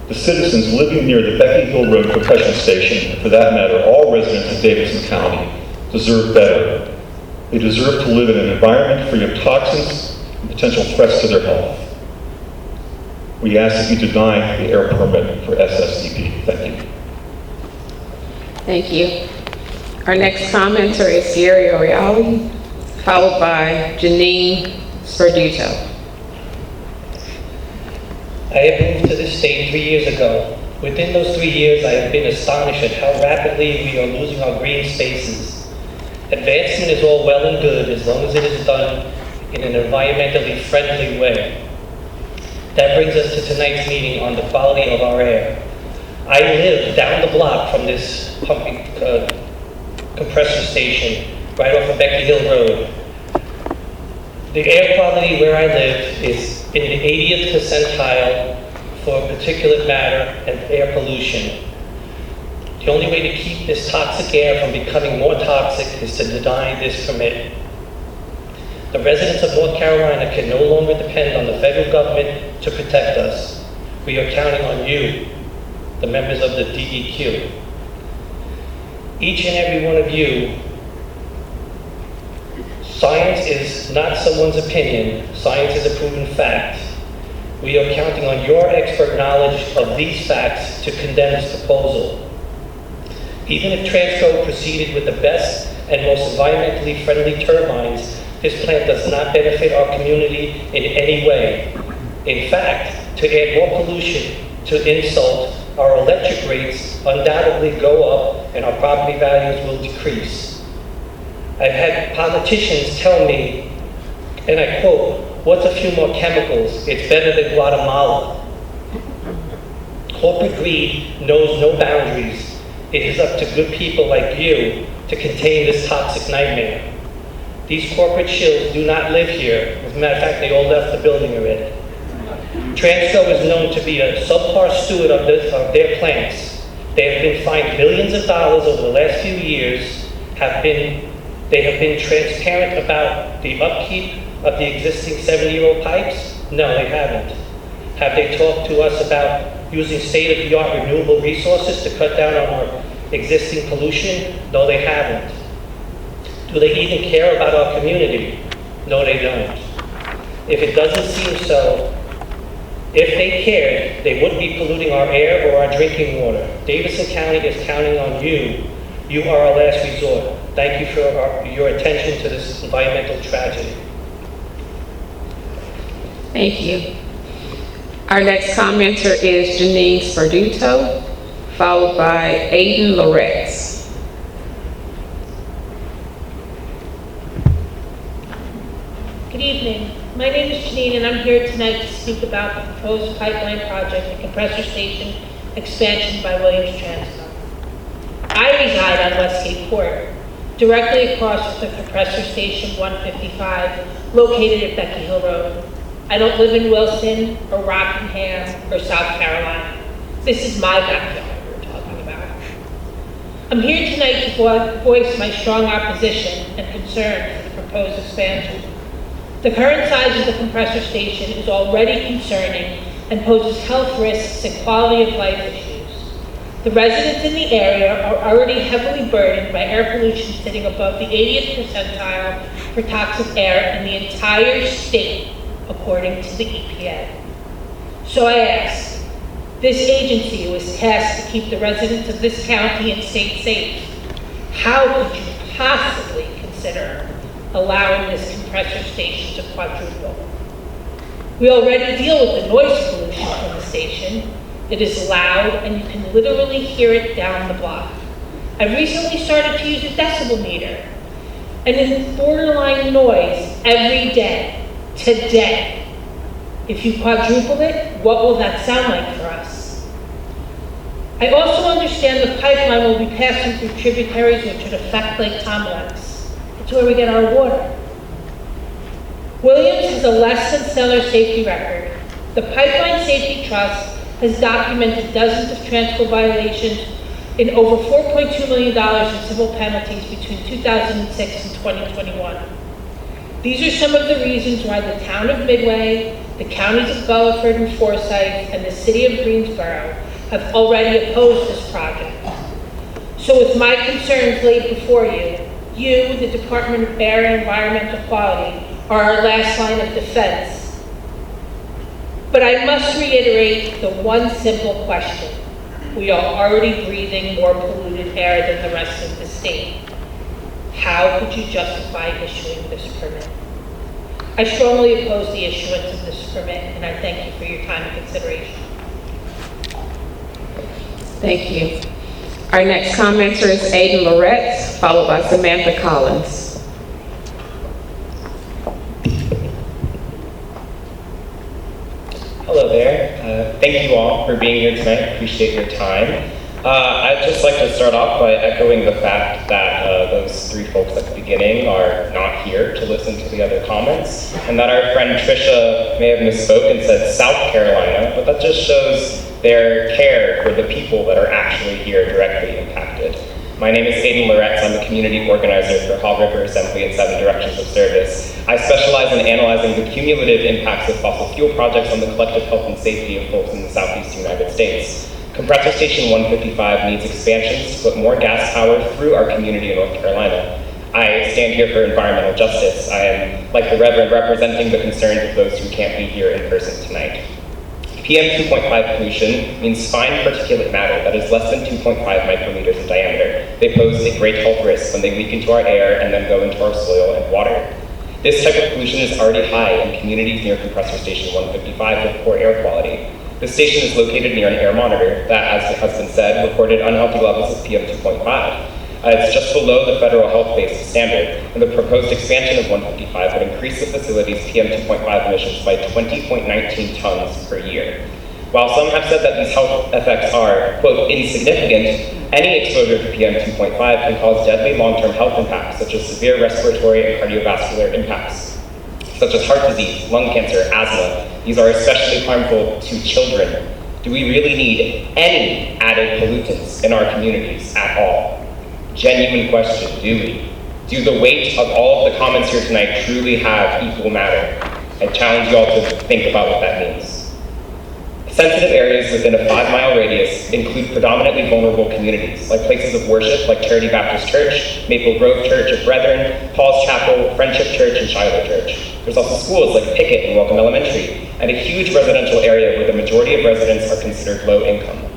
The citizens living near the Becky Hill Road compression station, and for that matter, all residents of Davidson County, deserve better. They deserve to live in an environment free of toxins and potential threats to their health. We ask that you deny the air permit for SSDP. Thank you. Thank you. Our next commenter is Gary Oriali, followed by Janine Sperduto. I have moved to this state 3 years ago. Within those 3 years, I have been astonished at how rapidly we are losing our green spaces. Advancement is all well and good as long as it is done in an environmentally friendly way. That brings us to tonight's meeting on the quality of our air. I live down the block from this pumping compressor station, right off of Becky Hill Road. The air quality where I live is in the 80th percentile for particulate matter and air pollution. The only way to keep this toxic air from becoming more toxic is to deny this permit. The residents of North Carolina can no longer depend on the federal government to protect us. We are counting on you, the members of the DEQ. Each and every one of you, science is not someone's opinion, science is a proven fact. We are counting on your expert knowledge of these facts to condemn this proposal. Even if Transco proceeded with the best and most environmentally friendly turbines, this plant does not benefit our community in any way. In fact, to add more pollution to insult, our electric rates undoubtedly go up and our property values will decrease. I've had politicians tell me, and I quote, "What's a few more chemicals? It's better than Guatemala." Corporate greed knows no boundaries. It is up to good people like you to contain this toxic nightmare. These corporate shills do not live here. As a matter of fact, they all left the building already. Transco is known to be a subpar steward of their plants. They have been fined millions of dollars over the last few years. They have been transparent about the upkeep of the existing 70-year-old pipes? No, they haven't. Have they talked to us about using state-of-the-art renewable resources to cut down on our existing pollution? No, they haven't. Do they even care about our community? No, they don't. If it doesn't seem so, if they cared, they wouldn't be polluting our air or our drinking water. Davidson County is counting on you. You are our last resort. Thank you for your attention to this environmental tragedy. Thank you. Our next commenter is Janine Sperduto, followed by Aiden Loretz. Good evening. My name is Janine, and I'm here tonight to speak about the proposed pipeline project and compressor station expansion by Williams Transco. I reside on Westgate Court, directly across from the compressor station 155, located at Becky Hill Road. I don't live in Wilson or Rockingham or South Carolina. This is my backyard we're talking about. I'm here tonight to voice my strong opposition and concern for the proposed expansion. The current size of the compressor station is already concerning and poses health risks and quality of life issues. The residents in the area are already heavily burdened by air pollution sitting above the 80th percentile for toxic air in the entire state, according to the EPA. So I ask, this agency was tasked to keep the residents of this county and state safe. How could you possibly consider allowing this compressor station to quadruple? We already deal with the noise pollution from the station. It is loud and you can literally hear it down the block. I recently started to use a decibel meter and it's borderline noise every day. Today. If you quadruple it, what will that sound like for us? I also understand the pipeline will be passing through tributaries which would affect Lake Tomlex. It's where we get our water. Williams has a less than stellar safety record. The Pipeline Safety Trust has documented dozens of Transco violations in over $4.2 million in civil penalties between 2006 and 2021. These are some of the reasons why the town of Midway The counties of Guilford and Forsyth and the city of Greensboro have already opposed this project. So with my concerns laid before you, you, the Department of Air and Environmental Quality, are our last line of defense. But I must reiterate the one simple question. We are already breathing more polluted air than the rest of the state. How could you justify issuing this permit? I strongly oppose the issuance of this permit, and I thank you for your time and consideration. Thank you. Our next commenter is Aiden Loretz, followed by Samantha Collins. Hello there. Thank you all for being here tonight. Appreciate your time. I'd just like to start off by echoing the fact that those three folks at the beginning are not here to listen to the other comments, and that our friend Trisha may have misspoke and said South Carolina, but that just shows their care for the people that are actually here directly impacted. My name is Aiden Loretz. I'm the community organizer for Hog River Assembly and 7 Directions of Service. I specialize in analyzing the cumulative impacts of fossil fuel projects on the collective health and safety of folks in the southeast United States. Compressor Station 155 needs expansions to put more gas power through our community in North Carolina. I stand here for environmental justice. I am, like the Reverend, representing the concerns of those who can't be here in person tonight. PM 2.5 pollution means fine particulate matter that is less than 2.5 micrometers in diameter. They pose a great health risk when they leak into our air and then go into our soil and water. This type of pollution is already high in communities near Compressor Station 155 with poor air quality. The station is located near an air monitor that, as has been said, recorded unhealthy levels of PM 2.5. It's just below the federal health-based standard, and the proposed expansion of 155 would increase the facility's PM 2.5 emissions by 20.19 tons per year. While some have said that these health effects are, quote, insignificant, any exposure to PM 2.5 can cause deadly long-term health impacts, such as severe respiratory and cardiovascular impacts, such as heart disease, lung cancer, asthma. These are especially harmful to children. Do we really need any added pollutants in our communities at all? Genuine question, do we? Do the weight of all of the comments here tonight truly have equal matter? I challenge you all to think about what that means. Sensitive areas within a 5-mile radius include predominantly vulnerable communities, like places of worship like Charity Baptist Church, Maple Grove Church of Brethren, Paul's Chapel, Friendship Church, and Shiloh Church. There's also schools like Pickett and Welcome Elementary, and a huge residential area where the majority of residents are considered low income.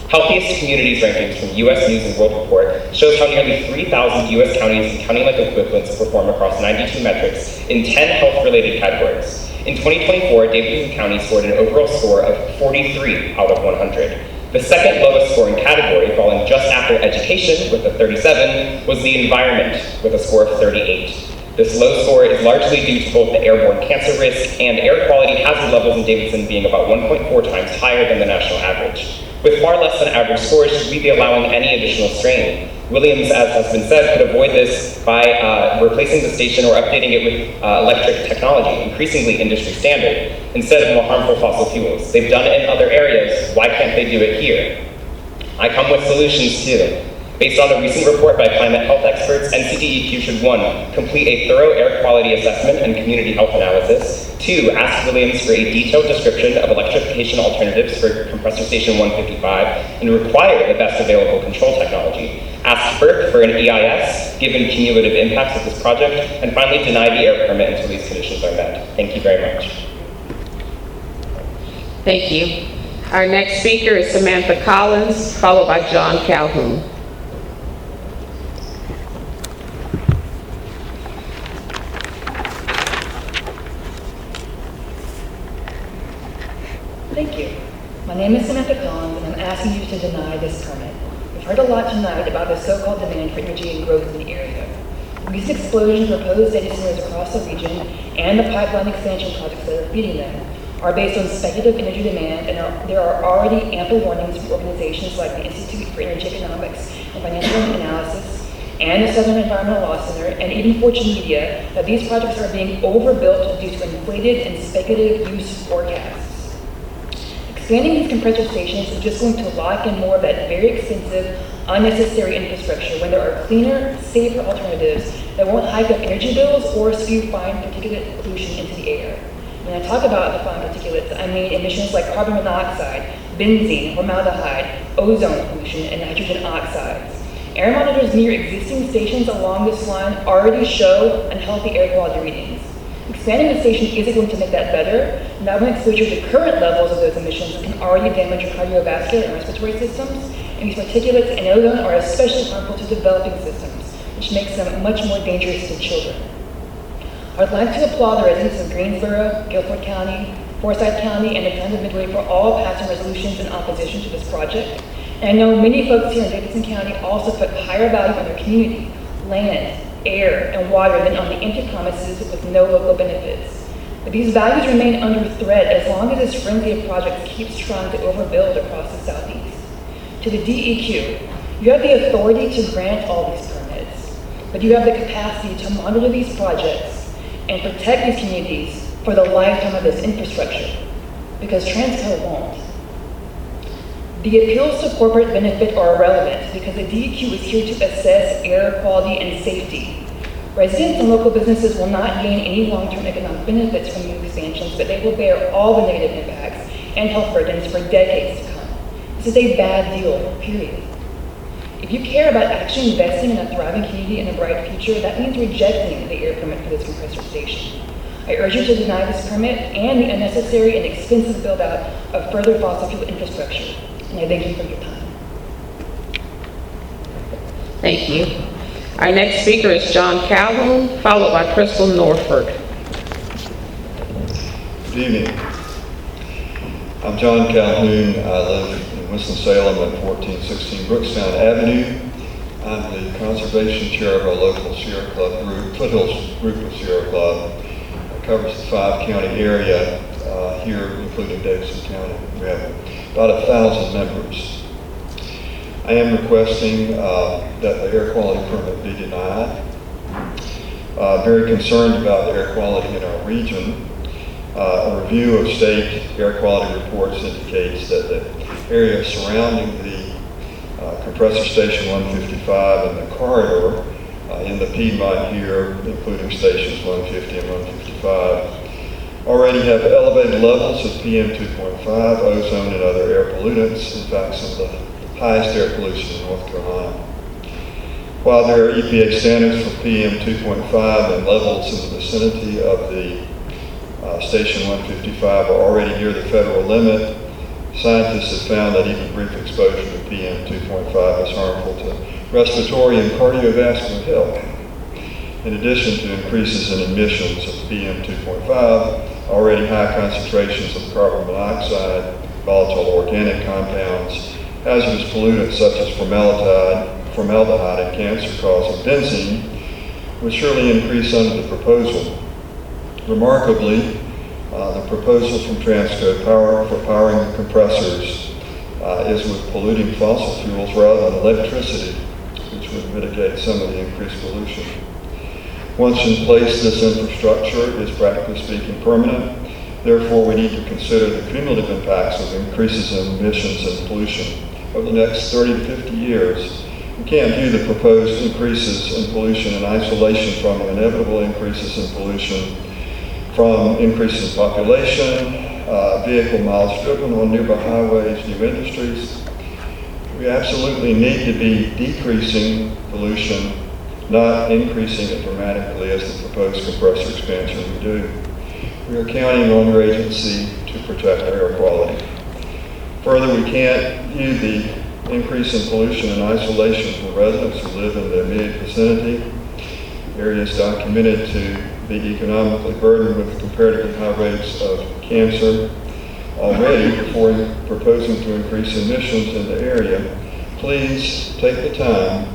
Healthiest Communities rankings from U.S. News and World Report shows how nearly 3,000 U.S. counties and county-like equivalents perform across 92 metrics in 10 health-related categories. In 2024, Davidson County scored an overall score of 43 out of 100. The second lowest scoring category, falling just after education with a 37, was the environment with a score of 38. This low score is largely due to both the airborne cancer risk and air quality hazard levels in Davidson being about 1.4 times higher than the national average. With far less than average scores, should we be allowing any additional strain? Williams, as has been said, could avoid this by replacing the station or updating it with electric technology, increasingly industry standard, instead of more harmful fossil fuels. They've done it in other areas, why can't they do it here? I come with solutions too. Based on a recent report by climate health experts, NCDEQ should 1, complete a thorough air quality assessment and community health analysis, 2, ask Williams for a detailed description of electrification alternatives for Compressor Station 155 and require the best available control technology, ask FERC for an EIS given cumulative impacts of this project, and finally deny the air permit until these conditions are met. Thank you very much. Thank you. Our next speaker is Samantha Collins, followed by John Calhoun. Thank you. My name is Samantha Collins, and I'm asking you to deny this permit. We've heard a lot tonight about the so-called demand for energy and growth in the area. Recent explosions of proposed data centers across the region and the pipeline expansion projects that are feeding them are based on speculative energy demand, and there are already ample warnings from organizations like the Institute for Energy Economics and Financial Analysis and the Southern Environmental Law Center, and even Fortune Media, that these projects are being overbuilt due to inflated and speculative use forecasts. Expanding these compressor stations is just going to lock in more of that very expensive, unnecessary infrastructure when there are cleaner, safer alternatives that won't hike up energy bills or spew fine particulate pollution into the air. When I talk about the fine particulates, I mean emissions like carbon monoxide, benzene, formaldehyde, ozone pollution, and nitrogen oxides. Air monitors near existing stations along this line already show unhealthy air quality readings. Expanding the station isn't going to make that better. Now when exposure to current levels of those emissions can already damage your cardiovascular and respiratory systems, and these particulates and ozone are especially harmful to developing systems, which makes them much more dangerous to children. I'd like to applaud the residents of Greensboro, Guilford County, Forsyth County, and the Town of Midway for all passing resolutions in opposition to this project. And I know many folks here in Davidson County also put higher value on their community, land, air, and water than on the empty promises with no local benefits. But these values remain under threat as long as this frenzy of projects keeps trying to overbuild across the Southeast. To the DEQ, you have the authority to grant all these permits, but you have the capacity to monitor these projects and protect these communities for the lifetime of this infrastructure, because Transco won't. The appeals to corporate benefit are irrelevant because the DEQ is here to assess air quality and safety. Residents and local businesses will not gain any long-term economic benefits from new expansions, but they will bear all the negative impacts and health burdens for decades to come. This is a bad deal, period. If you care about actually investing in a thriving community and a bright future, that means rejecting the air permit for this compressor station. I urge you to deny this permit and the unnecessary and expensive build-out of further fossil fuel infrastructure. And I thank you for your time. Thank you. Our next speaker is John Calhoun, followed by Crystal Norford. Good evening. I'm John Calhoun. I live in Winston-Salem at 1416 Brookstown Avenue. I'm the conservation chair of our local Sierra Club group, Foothills Group of Sierra Club. It covers the 5-county area here, including Davidson County. We have about 1,000 members. I am requesting that the air quality permit be denied. Very concerned about the air quality in our region. A review of state air quality reports indicates that the area surrounding the compressor station 155 and the corridor in the Piedmont here, including stations 150 and 155, already have elevated levels of PM 2.5, ozone, and other air pollutants. In fact, some of the highest air pollution in North Carolina. While there are EPA standards for PM 2.5 and levels in the vicinity of the Station 155 are already near the federal limit, scientists have found that even brief exposure to PM 2.5 is harmful to respiratory and cardiovascular health. In addition to increases in emissions of PM 2.5, already high concentrations of carbon monoxide, volatile organic compounds, hazardous pollutants such as formaldehyde and cancer-causing benzene would surely increase under the proposal. Remarkably, the proposal from Transco for powering the compressors is with polluting fossil fuels rather than electricity, which would mitigate some of the increased pollution. Once in place, this infrastructure is practically speaking permanent. Therefore, we need to consider the cumulative impacts of increases in emissions and pollution over the next 30 to 50 years. We can't view the proposed increases in pollution in isolation from the inevitable increases in pollution from increases in population, vehicle miles driven on nearby highways, new industries. We absolutely need to be decreasing pollution, not increasing it dramatically as the proposed compressor expansion would do. We are counting on your agency to protect our air quality. Further, we can't view the increase in pollution in isolation from residents who live in the immediate vicinity. Areas documented to be economically burdened with comparatively high rates of cancer already before proposing to increase emissions in the area. Please take the time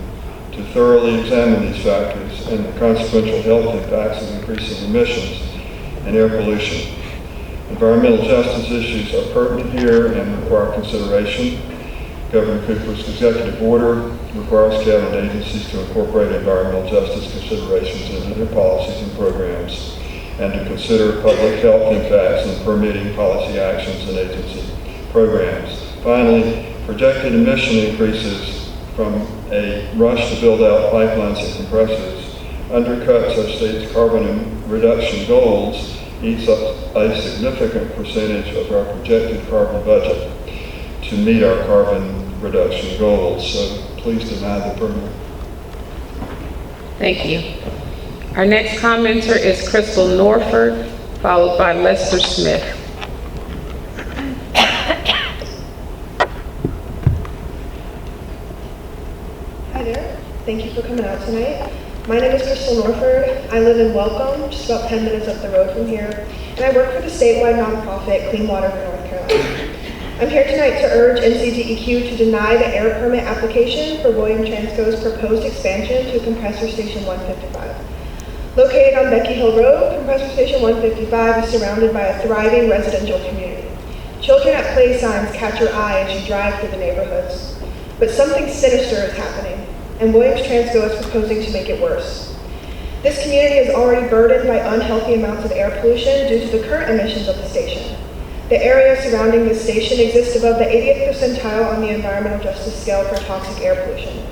to thoroughly examine these factors and the consequential health impacts of increasing emissions and air pollution. Environmental justice issues are pertinent here and require consideration. Governor Cooper's executive order requires cabinet agencies to incorporate environmental justice considerations into their policies and programs and to consider public health impacts in permitting policy actions and agency programs. Finally, projected emission increases from a rush to build out pipelines and compressors undercuts our state's carbon reduction goals, eats up a significant percentage of our projected carbon budget to meet our carbon reduction goals. So please deny the permit. Thank you. Our next commenter is Crystal Norford, followed by Lester Smith. Hi there. Thank you for coming out tonight. My name is Crystal Norford. I live in Welcome, just about 10 minutes up the road from here, and I work for the statewide nonprofit Clean Water for North Carolina. I'm here tonight to urge NCDEQ to deny the air permit application for William Transco's proposed expansion to Compressor Station 155. Located on Becky Hill Road, Compressor Station 155 is surrounded by a thriving residential community. Children at play signs catch your eye as you drive through the neighborhoods. But something sinister is happening, and Williams Transco is proposing to make it worse. This community is already burdened by unhealthy amounts of air pollution due to the current emissions of the station. The area surrounding the station exists above the 80th percentile on the environmental justice scale for toxic air pollution.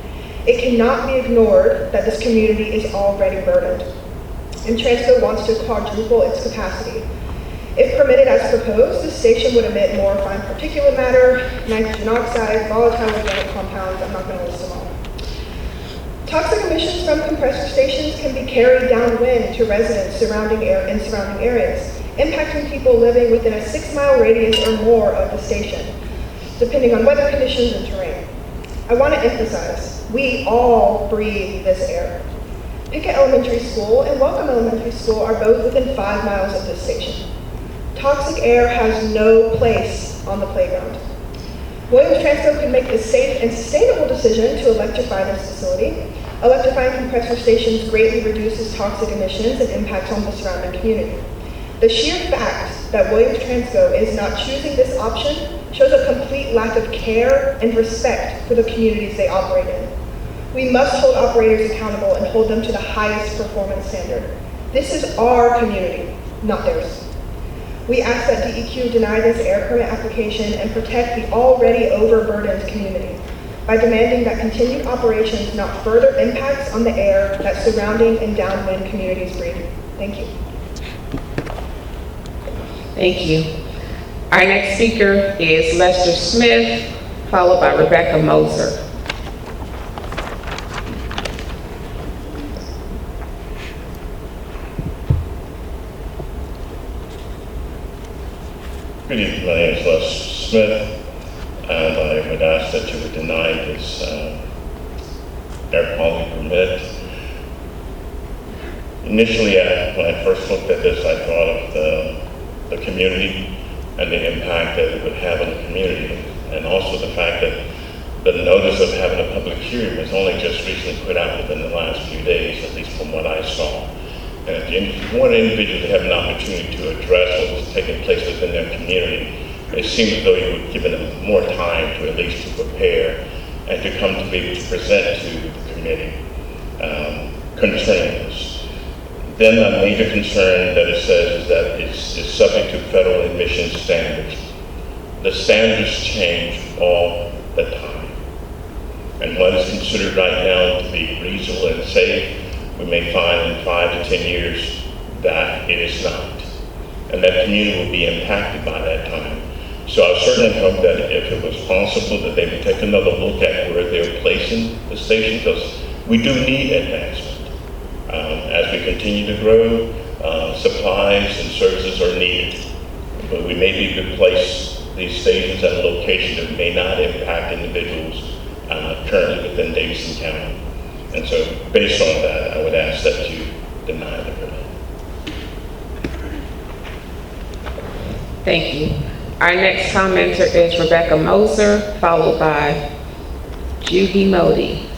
It cannot be ignored that this community is already burdened, and Transco wants to quadruple its capacity. If permitted as proposed, the station would emit more fine particulate matter, nitrogen oxide, volatile organic compounds. I'm not going to list them all. Toxic emissions from compressor stations can be carried downwind to residents in surrounding areas, impacting people living within a 6-mile radius or more of the station, depending on weather conditions and terrain. I want to emphasize, we all breathe this air. Pickett Elementary School and Welcome Elementary School are both within 5 miles of this station. Toxic air has no place on the playground. Williams Transco could make the safe and sustainable decision to electrify this facility. Electrifying compressor stations greatly reduces toxic emissions and impacts on the surrounding community. The sheer fact that Williams Transco is not choosing this option shows a complete lack of care and respect for the communities they operate in. We must hold operators accountable and hold them to the highest performance standard. This is our community, not theirs. We ask that DEQ deny this air permit application and protect the already overburdened community by demanding that continued operations not further impacts on the air that surrounding and downwind communities breathe. Thank you. Thank you. Our next speaker is Lester Smith, followed by Rebecca Moser. Good evening, my name is Lester Smith, and I would ask that you would deny this air quality permit. Initially, when I first looked at this, I thought of the community and the impact that it would have on the community, and also the fact that the notice of having a public hearing was only just recently put out within the last few days, at least from what I saw. And if you want individuals to have an opportunity to address what was taking place within their community, it seemed as though you would give them more time to at least to prepare and to come to be able to present to the committee concerning this. Then a major concern that it says is that it's subject to federal emissions standards. The standards change all the time. And what is considered right now to be reasonable and safe, we may find in 5 to 10 years that it is not. And that community will be impacted by that time. So I certainly hope that if it was possible that they would take another look at where they're placing the station, because we do need advancement. As we continue to grow, supplies and services are needed. But we may be able to place these stations at a location that may not impact individuals currently within Davidson County. And so, based on that, I would ask that you deny the permit. Thank you. Our next commenter is Rebecca Moser, followed by Judy Modi.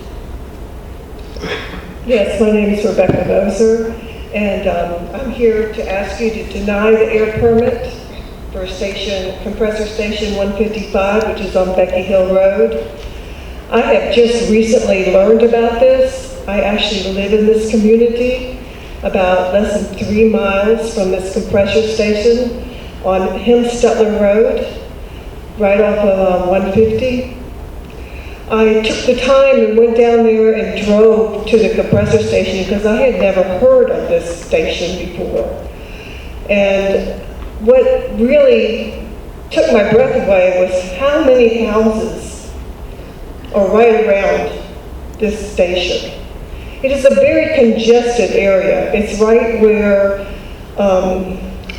Yes, my name is Rebecca Moser, and I'm here to ask you to deny the air permit for compressor station 155, which is on Becky Hill Road. I have just recently learned about this. I actually live in this community, about less than 3 miles from this compressor station on Hemstutler Road, right off of 150. I took the time and went down there and drove to the compressor station because I had never heard of this station before. And what really took my breath away was how many houses are right around this station. It is a very congested area. It's right where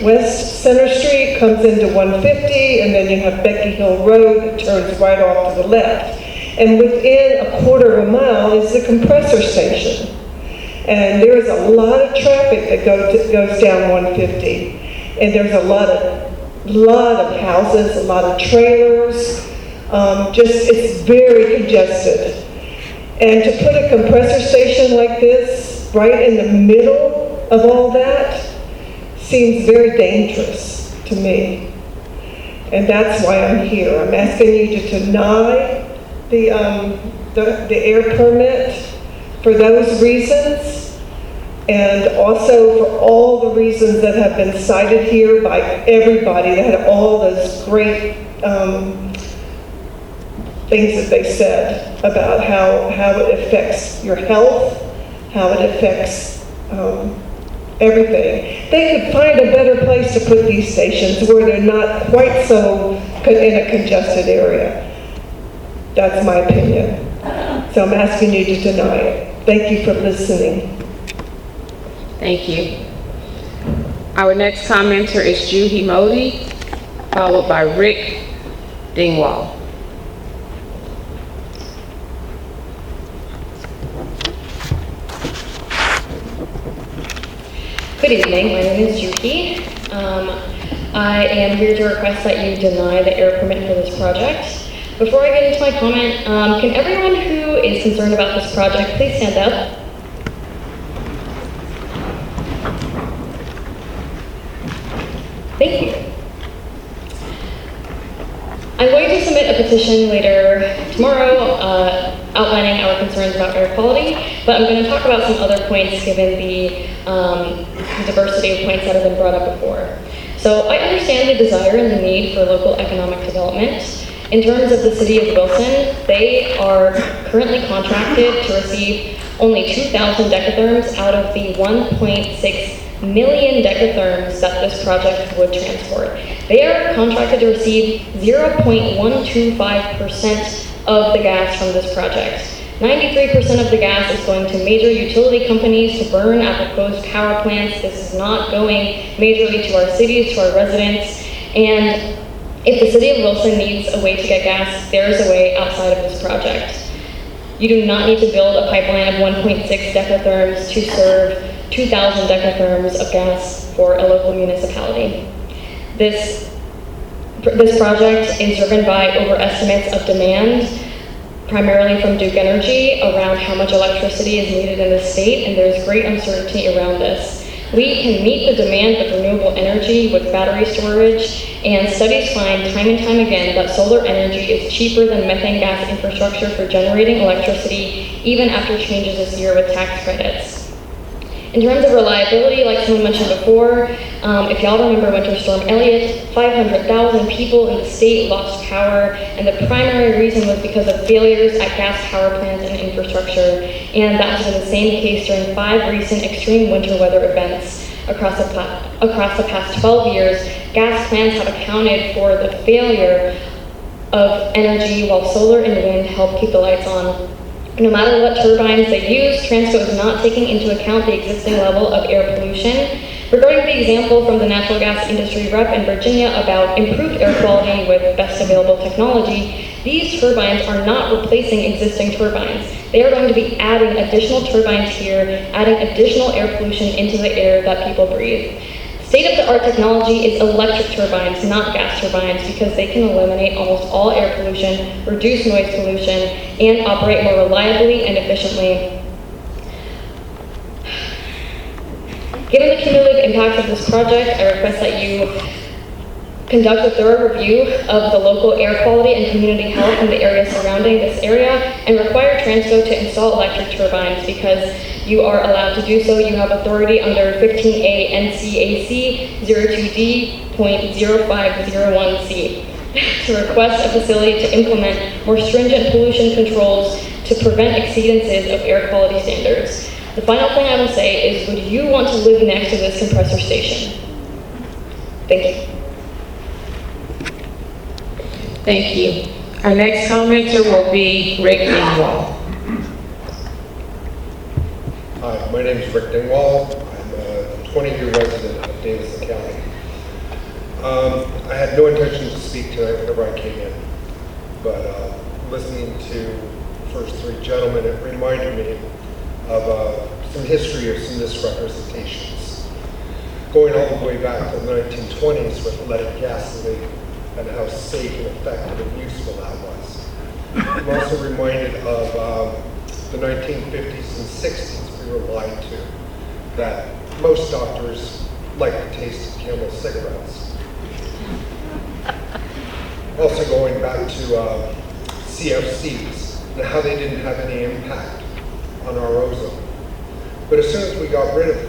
West Center Street comes into 150, and then you have Becky Hill Road that turns right off to the left. And within a quarter of a mile is the compressor station. And there is a lot of traffic that goes down 150. And there's a lot of houses, a lot of trailers. It's very congested. And to put a compressor station like this right in the middle of all that seems very dangerous to me. And that's why I'm here. I'm asking you to deny the air permit for those reasons, and also for all the reasons that have been cited here by everybody that had all those great things that they said about how it affects your health, how it affects everything. They could find a better place to put these stations where they're not quite so in a congested area. That's my opinion. So I'm asking you to deny it. Thank you for listening. Thank you. Our next commenter is Juhi Modi, followed by Rick Dingwall. Good evening, my name is Juhi. I am here to request that you deny the air permit for this project. Before I get into my comment, can everyone who is concerned about this project please stand up? Thank you. I'm going to submit a petition later tomorrow outlining our concerns about air quality, but I'm going to talk about some other points given the diversity of points that have been brought up before. So I understand the desire and the need for local economic development. In terms of the city of Wilson, they are currently contracted to receive only 2,000 decatherms out of the 1.6 million decatherms that this project would transport. They are contracted to receive 0.125% of the gas from this project. 93% of the gas is going to major utility companies to burn at proposed power plants. This is not going majorly to our cities, to our residents. And if the city of Wilson needs a way to get gas, there is a way outside of this project. You do not need to build a pipeline of 1.6 decatherms to serve 2,000 decatherms of gas for a local municipality. This project is driven by overestimates of demand, primarily from Duke Energy, around how much electricity is needed in the state, and there's great uncertainty around this. We can meet the demand of renewable energy with battery storage, and studies find time and time again that solar energy is cheaper than methane gas infrastructure for generating electricity, even after changes this year with tax credits. In terms of reliability, like someone mentioned before, if y'all remember Winter Storm Elliott, 500,000 people in the state lost power, and the primary reason was because of failures at gas power plants and infrastructure, and that has been the same case during 5 recent extreme winter weather events across the past 12 years. Gas plants have accounted for the failure of energy, while solar and wind help keep the lights on. No matter what turbines they use, Transco is not taking into account the existing level of air pollution. Regarding the example from the natural gas industry rep in Virginia about improved air quality with best available technology, these turbines are not replacing existing turbines. They are going to be adding additional turbines here, adding additional air pollution into the air that people breathe. State-of-the-art technology is electric turbines, not gas turbines, because they can eliminate almost all air pollution, reduce noise pollution, and operate more reliably and efficiently. Given the cumulative impact of this project, I request that you conduct a thorough review of the local air quality and community health in the area surrounding this area, and require Transco to install electric turbines because you are allowed to do so. You have authority under 15A NCAC 02D.0501C to request a facility to implement more stringent pollution controls to prevent exceedances of air quality standards. The final thing I will say is, would you want to live next to this compressor station? Thank you. Thank you. Our next commenter will be Rick Dingwall. Hi, my name is Rick Dingwall. I'm a 20-year resident of Davidson County. I had no intention to speak tonight whenever I came in, but listening to the first three gentlemen, it reminded me of some history of some misrepresentations. Going all the way back to the 1920s with leaded gasoline and how safe and effective and useful that was. I'm also reminded of the 1950s and 60s. We were lied to that most doctors like the taste of Camel cigarettes. Also going back to CFCs and how they didn't have any impact on our ozone. But as soon as we got rid of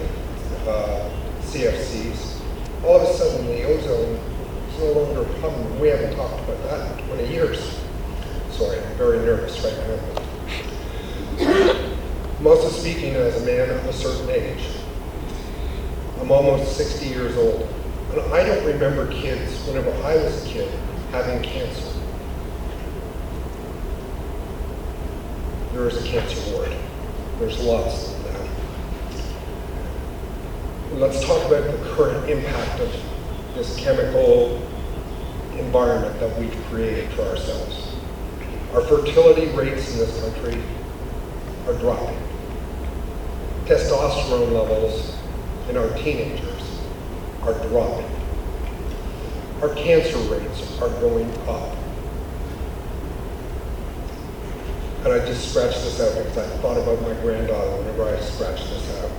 CFCs, all of a sudden the ozone is no longer a problem. We haven't talked about that in 20 years. Sorry, I'm very nervous right now. I'm also speaking as a man of a certain age. I'm almost 60 years old. And I don't remember kids, whenever I was a kid, having cancer. There is a cancer ward. There's lots of them now. Let's talk about the current impact of this chemical environment that we've created for ourselves. Our fertility rates in this country are dropping. Testosterone levels in our teenagers are dropping. Our cancer rates are going up. And I just scratched this out because I thought about my granddaughter whenever I scratched this out.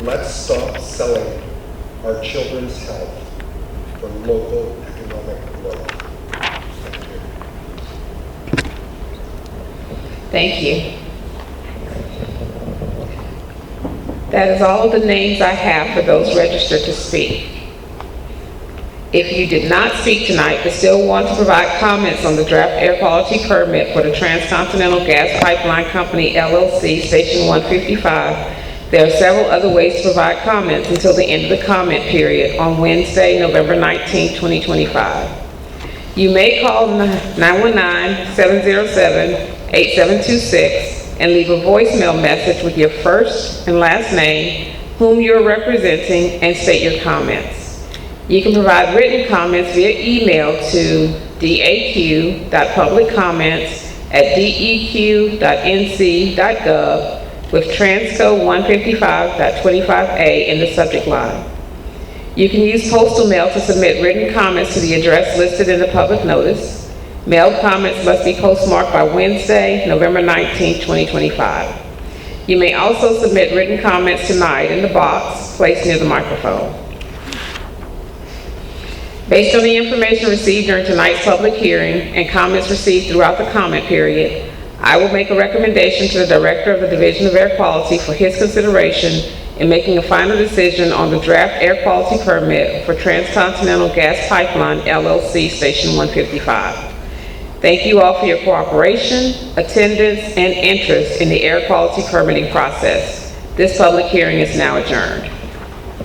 Let's stop selling our children's health for local economic growth. Thank you. That is all of the names I have for those registered to speak. If you did not speak tonight but still want to provide comments on the draft air quality permit for the Transcontinental Gas Pipeline Company, LLC, Station 155, there are several other ways to provide comments until the end of the comment period on Wednesday, November 19, 2025. You may call 919-707-8726 and leave a voicemail message with your first and last name, whom you are representing, and state your comments. You can provide written comments via email to daq.publiccomments@deq.nc.gov with Transco 155.25A in the subject line. You can use postal mail to submit written comments to the address listed in the public notice. Mailed comments must be postmarked by Wednesday, November 19, 2025. You may also submit written comments tonight in the box placed near the microphone. Based on the information received during tonight's public hearing and comments received throughout the comment period, I will make a recommendation to the Director of the Division of Air Quality for his consideration in making a final decision on the draft air quality permit for Transcontinental Gas Pipeline, LLC, Station 155. Thank you all for your cooperation, attendance, and interest in the air quality permitting process. This public hearing is now adjourned.